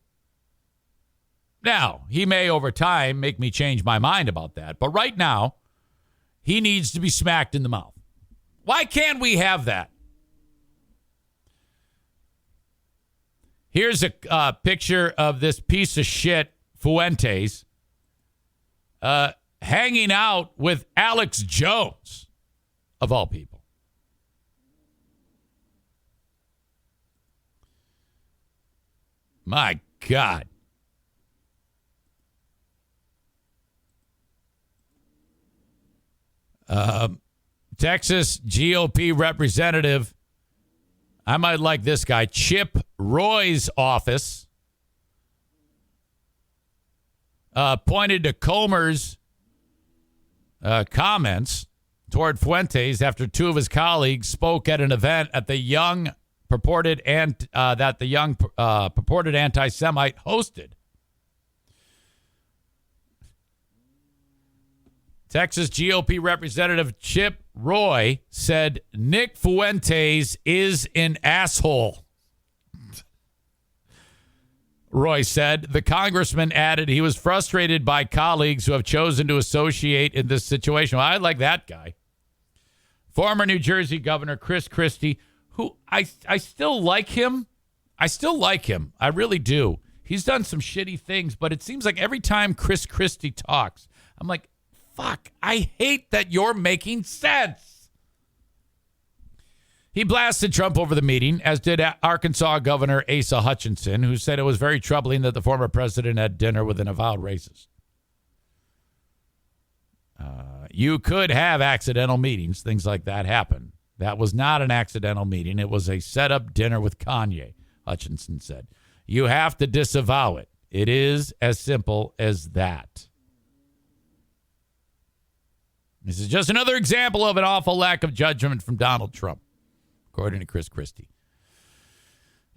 Now, he may over time make me change my mind about that, but right now, he needs to be smacked in the mouth. Why can't we have that? Here's a picture of this piece of shit, Fuentes, hanging out with Alex Jones, of all people. My God. Texas GOP representative, I might like this guy, Chip Roy's office, pointed to Comer's comments toward Fuentes after two of his colleagues spoke at an event at the purported anti-Semite hosted. Texas GOP Representative Chip Roy said Nick Fuentes is an asshole. Roy said the congressman added he was frustrated by colleagues who have chosen to associate in this situation. Well, I like that guy. Former New Jersey Governor Chris Christie, who I still like him. I still like him. I really do. He's done some shitty things, but it seems like every time Chris Christie talks, I'm like, fuck, I hate that you're making sense. He blasted Trump over the meeting, as did Arkansas Governor Asa Hutchinson, who said it was very troubling that the former president had dinner with an avowed racist. You could have accidental meetings. Things like that happen. That was not an accidental meeting. It was a set-up dinner with Kanye, Hutchinson said. You have to disavow it. It is as simple as that. This is just another example of an awful lack of judgment from Donald Trump, according to Chris Christie.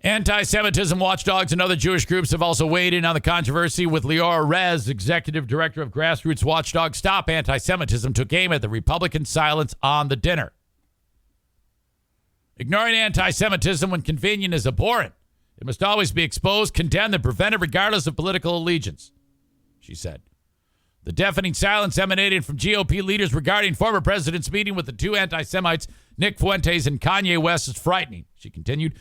Anti-Semitism watchdogs and other Jewish groups have also weighed in on the controversy, with Lior Rez, executive director of grassroots watchdog Stop Anti-Semitism, took aim at the Republican silence on the dinner. Ignoring anti-Semitism when convenient is abhorrent. It must always be exposed, condemned, and prevented regardless of political allegiance, she said. The deafening silence emanated from GOP leaders regarding former president's meeting with the two anti-Semites, Nick Fuentes and Kanye West, is frightening. She continued,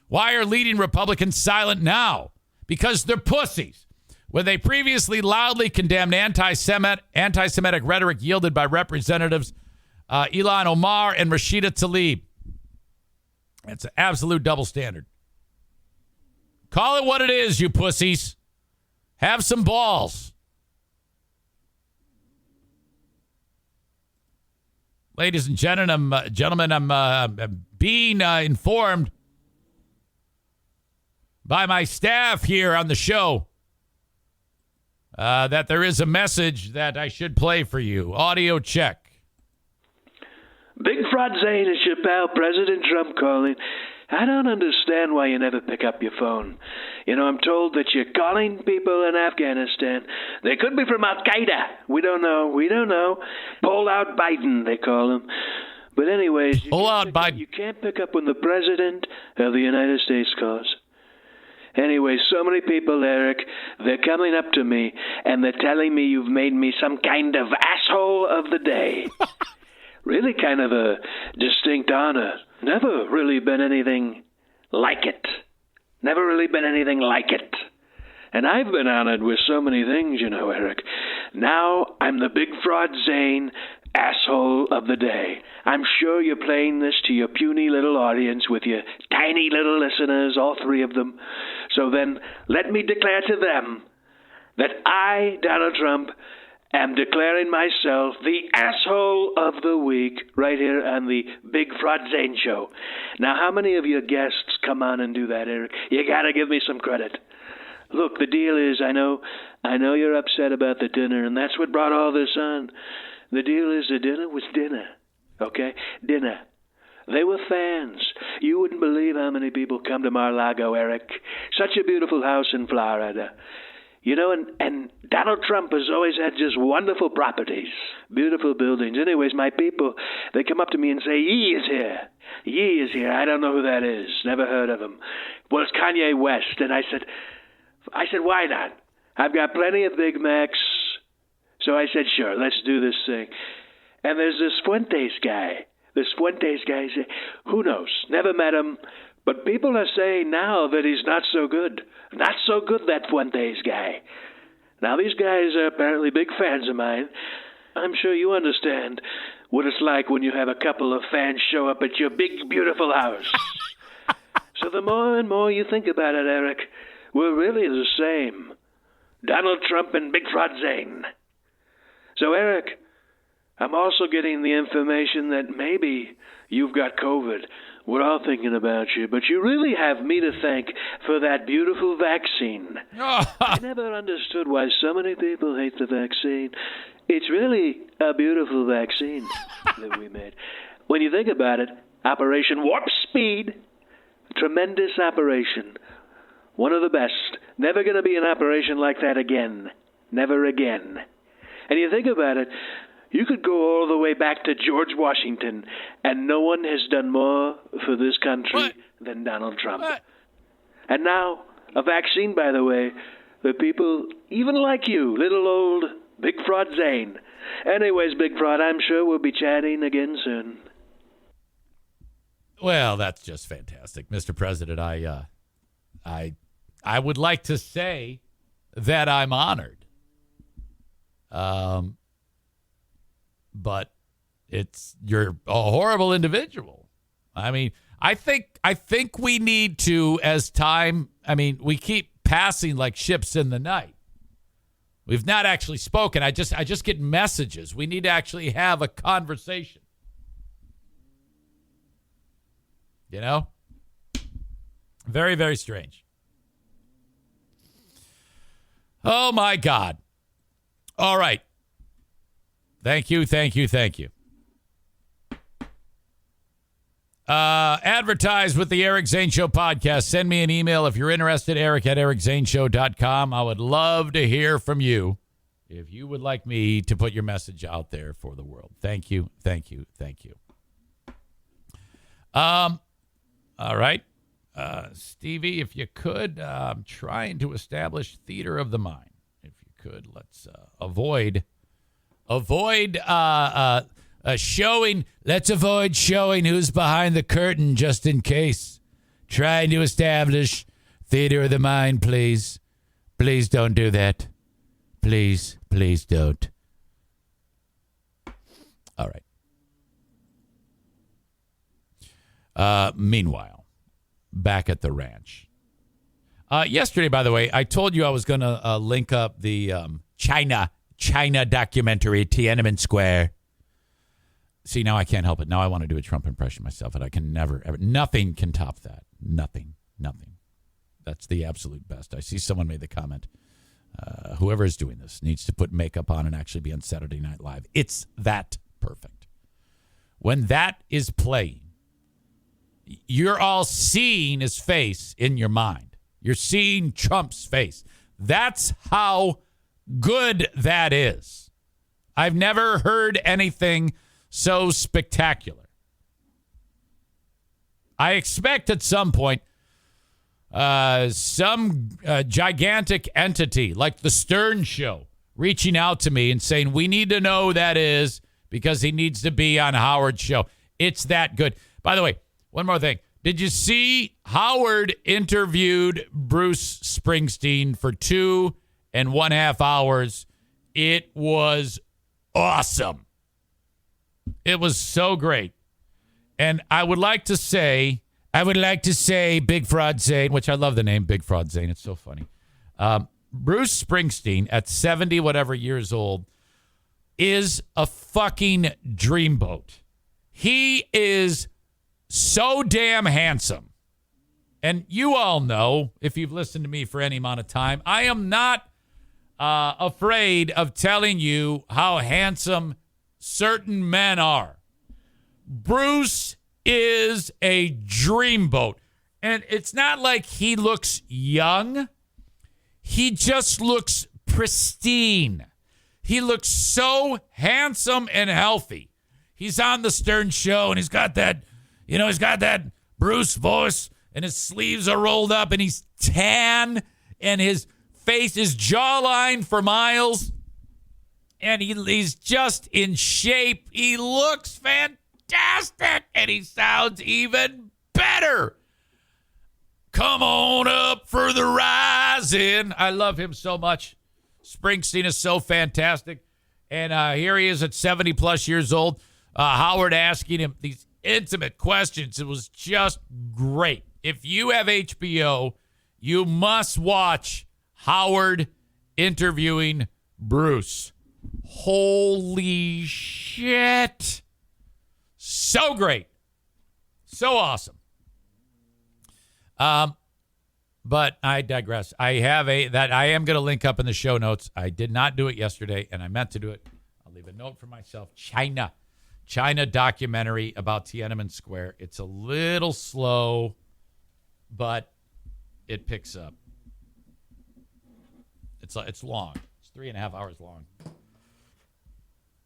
why are leading Republicans silent now? Because they're pussies. When they previously loudly condemned anti-Semitic rhetoric yielded by Representatives Ilhan Omar and Rashida Tlaib. That's an absolute double standard. Call it what it is, you pussies. Have some balls. Ladies and gentlemen, I'm being informed by my staff here on the show that there is a message that I should play for you. Audio check. Big Fraud Zane is your pal, President Trump calling. I don't understand why you never pick up your phone. You know, I'm told that you're calling people in Afghanistan. They could be from Al-Qaeda. We don't know. Pull out Biden, they call him. But anyways, Pull out, Biden. You can't pick up when the President of the United States calls. Anyway, so many people, Eric, they're coming up to me, and they're telling me you've made me some kind of asshole of the day. Really kind of a distinct honor. Never really been anything like it. Never really been anything like it. And I've been honored with so many things, you know, Eric. Now I'm the Big Fraud Zane asshole of the day. I'm sure you're playing this to your puny little audience with your tiny little listeners, all three of them. So then let me declare to them that I, Donald Trump, am declaring myself the asshole of the week right here on the Big Fraud Zane Show. Now, how many of your guests come on and do that, Eric? You gotta give me some credit. Look, the deal is, I know you're upset about the dinner, and that's what brought all this on. The deal is the dinner was dinner, okay? Dinner. They were fans. You wouldn't believe how many people come to Mar-a-Lago, Eric. Such a beautiful house in Florida. You know, and Donald Trump has always had just wonderful properties, beautiful buildings. Anyways, my people, they come up to me and say, Yee is here. Yee is here. I don't know who that is. Never heard of him. Well, it's Kanye West. And I said, why not? I've got plenty of Big Macs. So I said, sure, let's do this thing. And there's this Fuentes guy. Say, who knows? Never met him. But people are saying now that he's not so good. Not so good, that Fuentes guy. Now, these guys are apparently big fans of mine. I'm sure you understand what it's like when you have a couple of fans show up at your big, beautiful house. So the more and more you think about it, Eric, we're really the same. Donald Trump and Big Fraud Zane. So, Eric, I'm also getting the information that maybe you've got COVID. We're all thinking about you, but you really have me to thank for that beautiful vaccine. I never understood why so many people hate the vaccine. It's really a beautiful vaccine that we made. When you think about it, Operation Warp Speed, tremendous operation. One of the best. Never going to be an operation like that again. Never again. And you think about it, you could go all the way back to George Washington, and no one has done more for this country than Donald Trump. And now, a vaccine, by the way, that people, even like you, little old Big Fraud Zane. Anyways, Big Fraud, I'm sure we'll be chatting again soon. Well, that's just fantastic, Mr. President. I would like to say that I'm honored. But you're a horrible individual. I mean, I think we need to, as time, we keep passing like ships in the night. We've not actually spoken. I just get messages. We need to actually have a conversation. You know? Very, very strange. Oh, my God. All right. Thank you. Advertise with the Eric Zane Show podcast. Send me an email if you're interested, eric@ericzaneshow.com. I would love to hear from you if you would like me to put your message out there for the world. Thank you. All right. Stevie, if you could, I'm trying to establish theater of the mind. If you could, let's avoid showing. Let's avoid showing who's behind the curtain just in case. Trying to establish theater of the mind, please. Please don't do that. Please don't. All right. Meanwhile, back at the ranch. Yesterday, by the way, I told you I was going to link up the China documentary, Tiananmen Square. See, now I can't help it. Now I want to do a Trump impression myself, and I can never, ever. Nothing can top that. Nothing. That's the absolute best. I see someone made the comment. Whoever is doing this needs to put makeup on and actually be on Saturday Night Live. It's that perfect. When that is playing, you're all seeing his face in your mind. You're seeing Trump's face. That's how good that is. I've never heard anything so spectacular. I expect at some point some gigantic entity like the Stern Show reaching out to me and saying, we need to know who that is because he needs to be on Howard's show. It's that good. By the way, one more thing. Did you see Howard interviewed Bruce Springsteen for 2.5 hours? It was awesome. It was so great. And I would like to say Big Fraud Zane, which I love the name Big Fraud Zane. It's so funny. Bruce Springsteen at 70 whatever years old is a fucking dreamboat. He is so damn handsome. And you all know, if you've listened to me for any amount of time, I am not afraid of telling you how handsome certain men are. Bruce is a dreamboat. And it's not like he looks young. He just looks pristine. He looks so handsome and healthy. He's on the Stern Show, and he's got that Bruce voice, and his sleeves are rolled up, and he's tan, and his face is jawline for miles, and he's just in shape. He looks fantastic, and he sounds even better. Come on up for the rising. I love him so much. Springsteen is so fantastic. And here he is at 70 plus years old. Howard asking him these intimate questions. It was just great. If you have HBO, you must watch Howard interviewing Bruce. Holy shit. So great. So awesome. But I digress. I have that I am going to link up in the show notes. I did not do it yesterday, and I meant to do it. I'll leave a note for myself. China documentary about Tiananmen Square. It's a little slow, but it picks up. It's long. It's 3.5 hours long,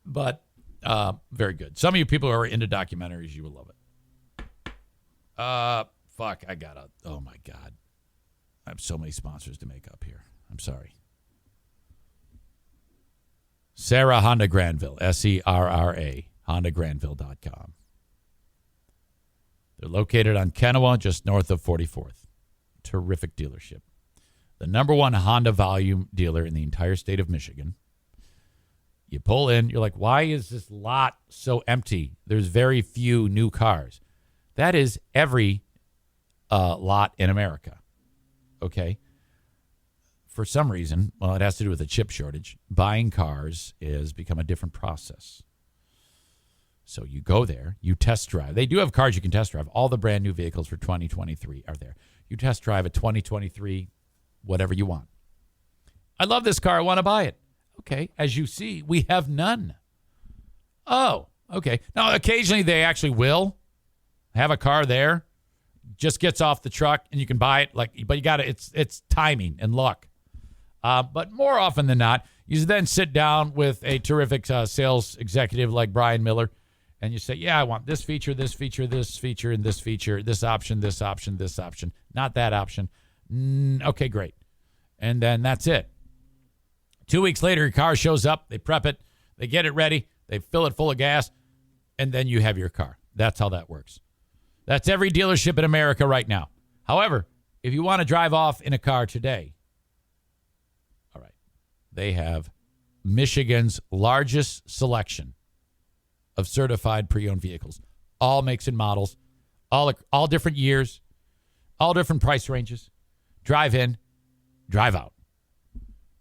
but very good. Some of you people who are into documentaries, you will love it. Oh my God. I have so many sponsors to make up here. I'm sorry. Sarah Honda Granville, SERRA, HondaGranville.com. They're located on Kennewa, just north of 44th. Terrific dealership. The number one Honda volume dealer in the entire state of Michigan. You pull in, you're like, why is this lot so empty? There's very few new cars. That is every lot in America. Okay. For some reason, well, it has to do with the chip shortage. Buying cars has become a different process. So you go there, you test drive. They do have cars you can test drive. All the brand new vehicles for 2023 are there. You test drive a 2023, whatever you want. I love this car. I want to buy it. Okay. As you see, we have none. Oh, okay. Now, occasionally they actually will have a car there. Just gets off the truck and you can buy it. But you got to, it's timing and luck. But more often than not, you then sit down with a terrific sales executive like Brian Miller, and you say, yeah, I want this feature, this feature, this feature, and this feature, this option, this option, this option, not that option. Okay, great. And then that's it. 2 weeks later, your car shows up, they prep it, they get it ready, they fill it full of gas, and then you have your car. That's how that works. That's every dealership in America right now. However, if you want to drive off in a car today, all right, they have Michigan's largest selection of certified pre-owned vehicles. All makes and models, all different years, all different price ranges. Drive in, drive out.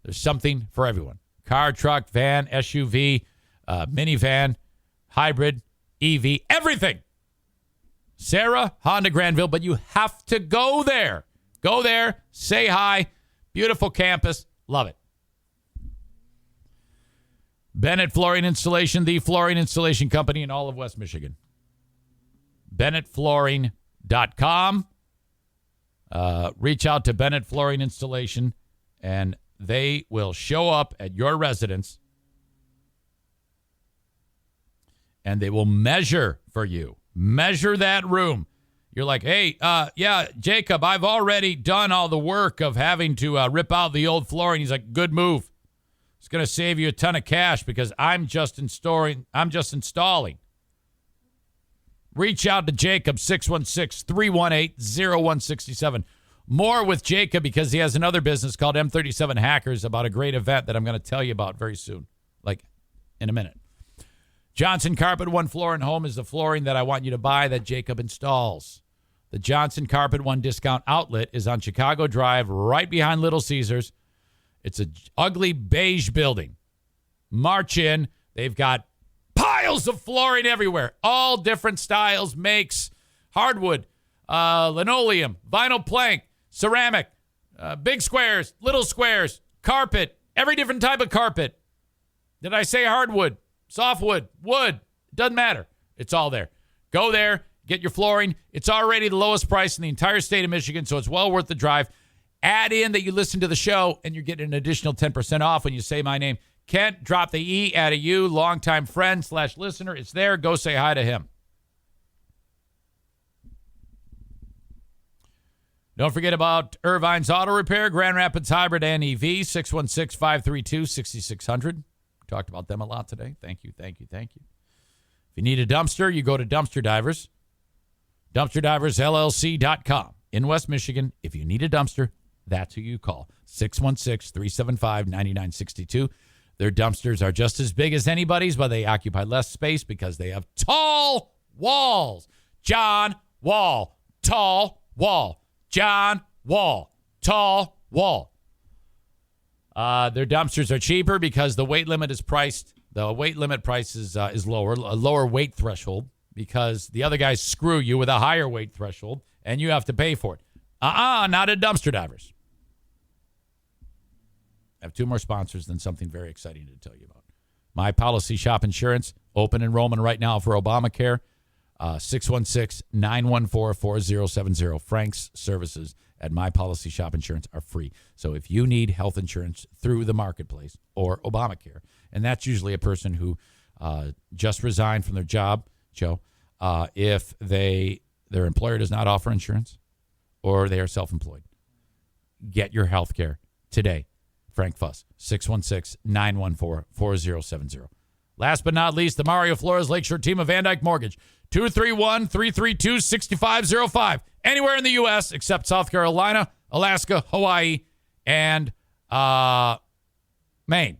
There's something for everyone. Car, truck, van, SUV, minivan, hybrid, EV, everything. Sarah, Honda Granville, but you have to go there. Go there, say hi. Beautiful campus. Love it. Bennett Flooring Installation, the flooring installation company in all of West Michigan. BennettFlooring.com. Reach out to Bennett Flooring Installation, and they will show up at your residence, and they will measure for you. Measure that room. You're like, hey, yeah, Jacob, I've already done all the work of having to rip out the old flooring. He's like, good move. It's going to save you a ton of cash because I'm just installing. Reach out to Jacob, 616-318-0167. More with Jacob because he has another business called M37 Hackers about a great event that I'm going to tell you about very soon, like in a minute. Johnson Carpet One Floor and Home is the flooring that I want you to buy that Jacob installs. The Johnson Carpet One discount outlet is on Chicago Drive, right behind Little Caesars. It's an ugly beige building. March in. They've got piles of flooring everywhere. All different styles, makes, hardwood, linoleum, vinyl plank, ceramic, big squares, little squares, carpet, every different type of carpet. Did I say hardwood, softwood, wood? Doesn't matter. It's all there. Go there, get your flooring. It's already the lowest price in the entire state of Michigan, so it's well worth the drive. Add in that you listen to the show, and you're getting an additional 10% off when you say my name. Kent, drop the E out of you, longtime friend / listener. It's there. Go say hi to him. Don't forget about Irvine's Auto Repair, Grand Rapids Hybrid and EV, 616-532-6600. Talked about them a lot today. Thank you. If you need a dumpster, you go to Dumpster Divers. DumpsterDiversLLC.com. In West Michigan, if you need a dumpster, that's who you call. 616-375-9962. Their dumpsters are just as big as anybody's, but they occupy less space because they have tall walls. John Wall. Tall wall. John Wall. Tall wall. Their dumpsters are cheaper because the weight limit is priced. The weight limit price is lower, a lower weight threshold, because the other guys screw you with a higher weight threshold, and you have to pay for it. Not at Dumpster Divers. I have two more sponsors, then something very exciting to tell you about. My Policy Shop Insurance, open enrollment right now for Obamacare. 616-914-4070. Frank's services at My Policy Shop Insurance are free. So if you need health insurance through the marketplace or Obamacare, and that's usually a person who just resigned from their job, Joe, if their employer does not offer insurance or they are self-employed, get your health care today. Frank Fuss, 616-914-4070. Last but not least, the Mario Flores Lakeshore team of Van Dyke Mortgage, 231-332-6505. Anywhere in the U.S. except South Carolina, Alaska, Hawaii, and Maine.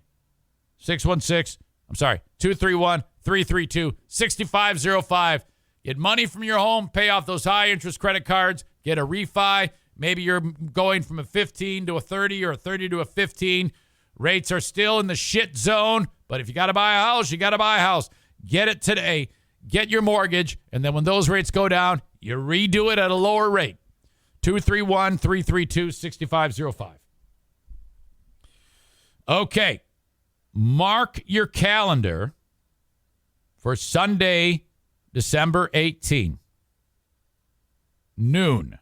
231-332-6505. Get money from your home, pay off those high-interest credit cards, get a refi. Maybe you're going from a 15 to a 30 or a 30 to a 15. Rates are still in the shit zone, but if you got to buy a house, you got to buy a house. Get it today. Get your mortgage, and then when those rates go down, you redo it at a lower rate. 231-332-6505. Okay. Mark your calendar for Sunday, December 18, noon.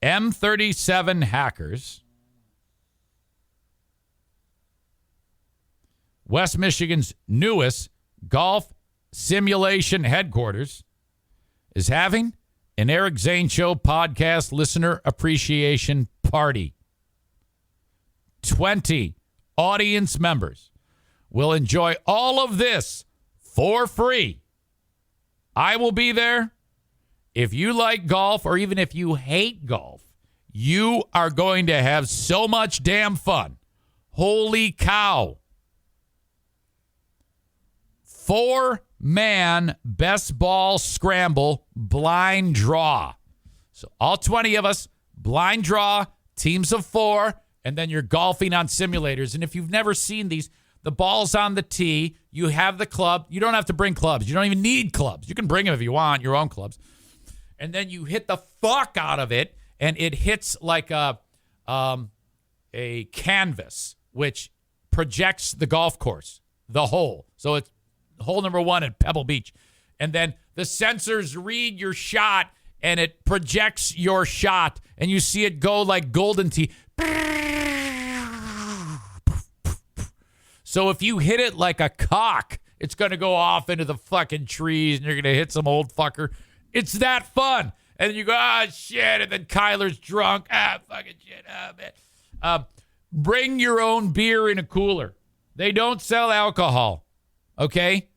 M37 Hackers, West Michigan's newest golf simulation headquarters, is having an Eric Zane Show podcast listener appreciation party. 20 audience members will enjoy all of this for free. I will be there. If you like golf, or even if you hate golf, you are going to have so much damn fun. Holy cow. 4-man best ball scramble blind draw. So all 20 of us, blind draw, teams of 4, and then you're golfing on simulators. And if you've never seen these, the ball's on the tee. You have the club. You don't have to bring clubs. You don't even need clubs. You can bring them if you want, your own clubs. And then you hit the fuck out of it, and it hits like a canvas, which projects the golf course, the hole. So it's hole number 1 at Pebble Beach. And then the sensors read your shot, and it projects your shot, and you see it go like golden tee. So if you hit it like a cock It's going to go off into the fucking trees and you're going to hit some old fucker. It's that fun. And then you go, shit. And then Kyler's drunk. Fucking shit. Man. Bring your own beer in a cooler. They don't sell alcohol. Okay?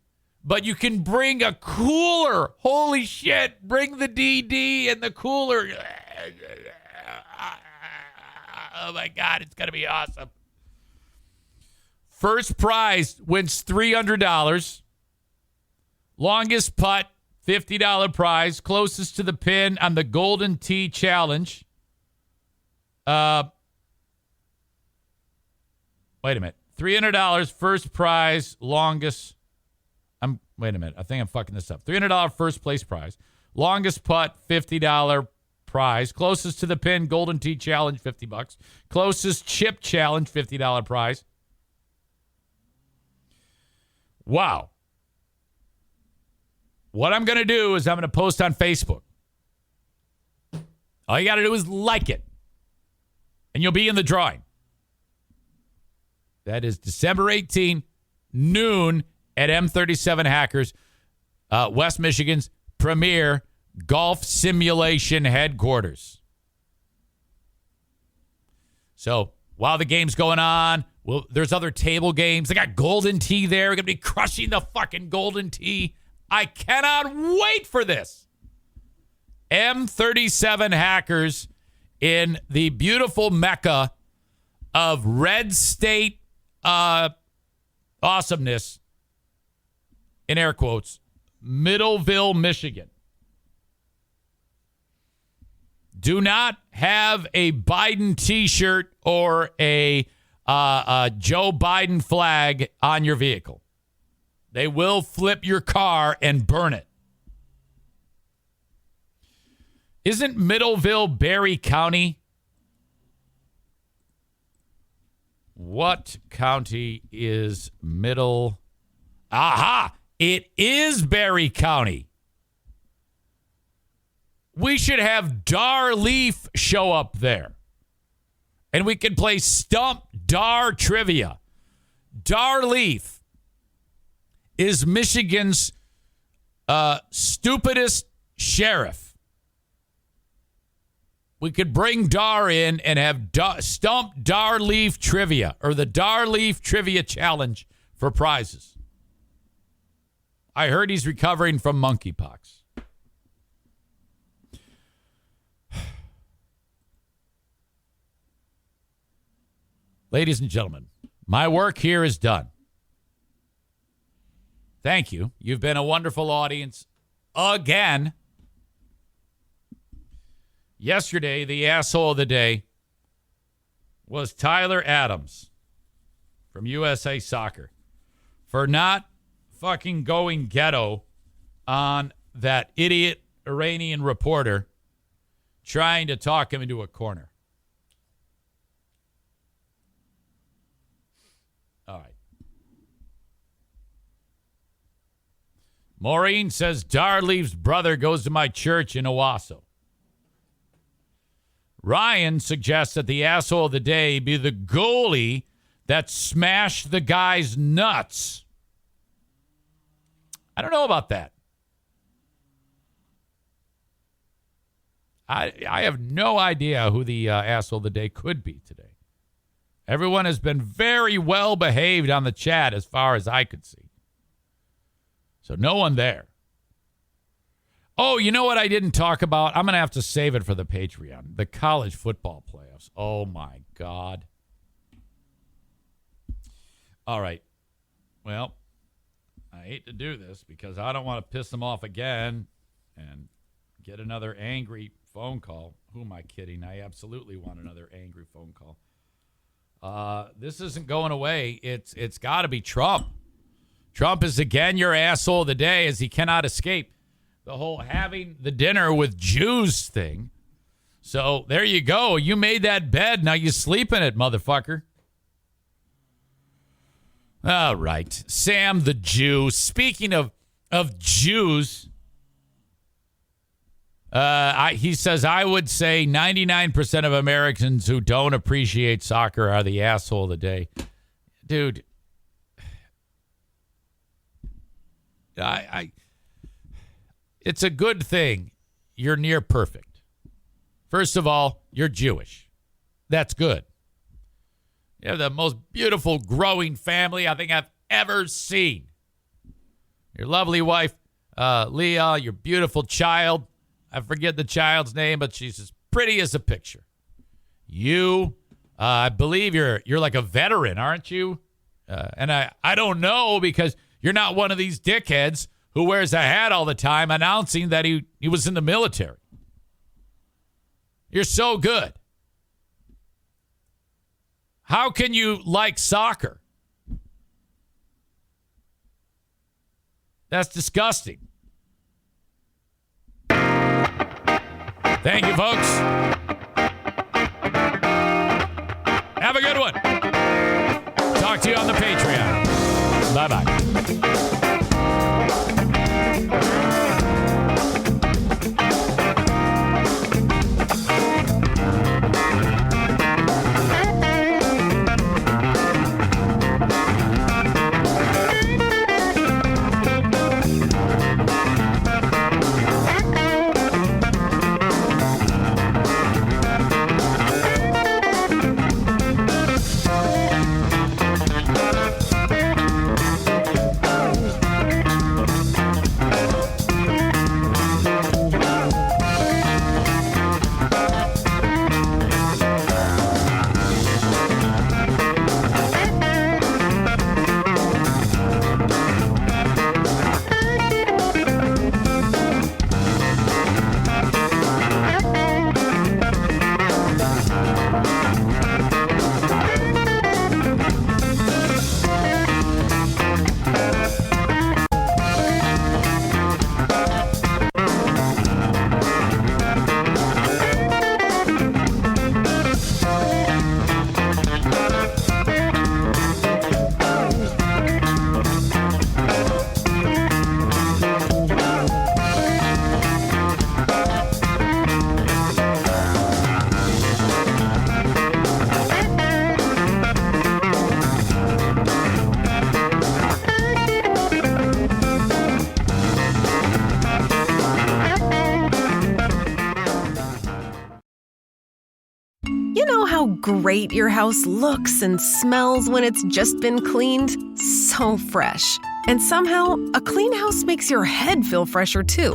But you can bring a cooler. Holy shit. Bring the DD and the cooler. Oh, my God. It's going to be awesome. First prize wins $300. Longest putt, $50 prize. Closest to the pin on the Golden Tee Challenge. Wait a minute. $300 first prize, longest. Wait a minute. I think I'm fucking this up. $300 first place prize. Longest putt, $50 prize. Closest to the pin, Golden Tee Challenge, $50. Closest chip challenge, $50 prize. Wow. What I'm going to do is I'm going to post on Facebook. All you got to do is like it. And you'll be in the drawing. That is December 18, noon at M37 Hackers, West Michigan's premier golf simulation headquarters. So while the game's going on, there's other table games. They got Golden Tee there. We're going to be crushing the fucking Golden Tee. I cannot wait for this. M37 Hackers in the beautiful mecca of red state awesomeness, in air quotes, Middleville, Michigan. Do not have a Biden t-shirt or a Joe Biden flag on your vehicle. They will flip your car and burn it. Isn't Middleville Berry County? What county is Middle? Aha! It is Berry County. We should have Dar Leaf show up there. And we can play Stump Dar Trivia. Dar Leaf is Michigan's stupidest sheriff. We could bring Dar in and have Stump Dar Leaf Trivia, or the Dar Leaf Trivia Challenge for prizes. I heard he's recovering from monkeypox. Ladies and gentlemen, my work here is done. Thank you. You've been a wonderful audience again. Yesterday, the asshole of the day was Tyler Adams from USA Soccer for not fucking going ghetto on that idiot Iranian reporter trying to talk him into a corner. All right. Maureen says Dar Leaf's brother goes to my church in Owasso. Ryan suggests that the asshole of the day be the goalie that smashed the guy's nuts. I don't know about that. I have no idea who the asshole of the day could be today. Everyone has been very well behaved on the chat as far as I could see. So no one there. Oh, you know what I didn't talk about? I'm going to have to save it for the Patreon. The college football playoffs. Oh, my God. All right. Well, I hate to do this because I don't want to piss them off again and get another angry phone call. Who am I kidding? I absolutely want another angry phone call. This isn't going away. It's got to be Trump. Trump is again your asshole of the day, as he cannot escape the whole having the dinner with Jews thing. So there you go. You made that bed. Now you sleep in it, motherfucker. All right. Sam the Jew. Speaking of Jews, he says, I would say 99% of Americans who don't appreciate soccer are the asshole of the day. Dude, It's a good thing you're near perfect. First of all, you're Jewish. That's good. You have the most beautiful growing family I think I've ever seen. Your lovely wife, Leah, your beautiful child. I forget the child's name, but she's as pretty as a picture. You, I believe you're like a veteran, aren't you? And I don't know, because you're not one of these dickheads who wears a hat all the time announcing that he was in the military. You're so good. How can you like soccer? That's disgusting. Thank you, folks. Have a good one. Talk to you on the Patreon. Bye-bye. Great your house looks and smells when it's just been cleaned. So fresh. And somehow, a clean house makes your head feel fresher too.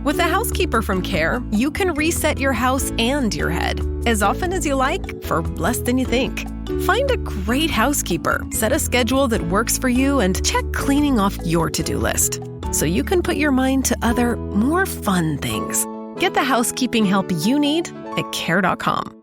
With a housekeeper from Care, you can reset your house and your head as often as you like for less than you think. Find a great housekeeper, set a schedule that works for you, and check cleaning off your to-do list so you can put your mind to other, more fun things. Get the housekeeping help you need at Care.com.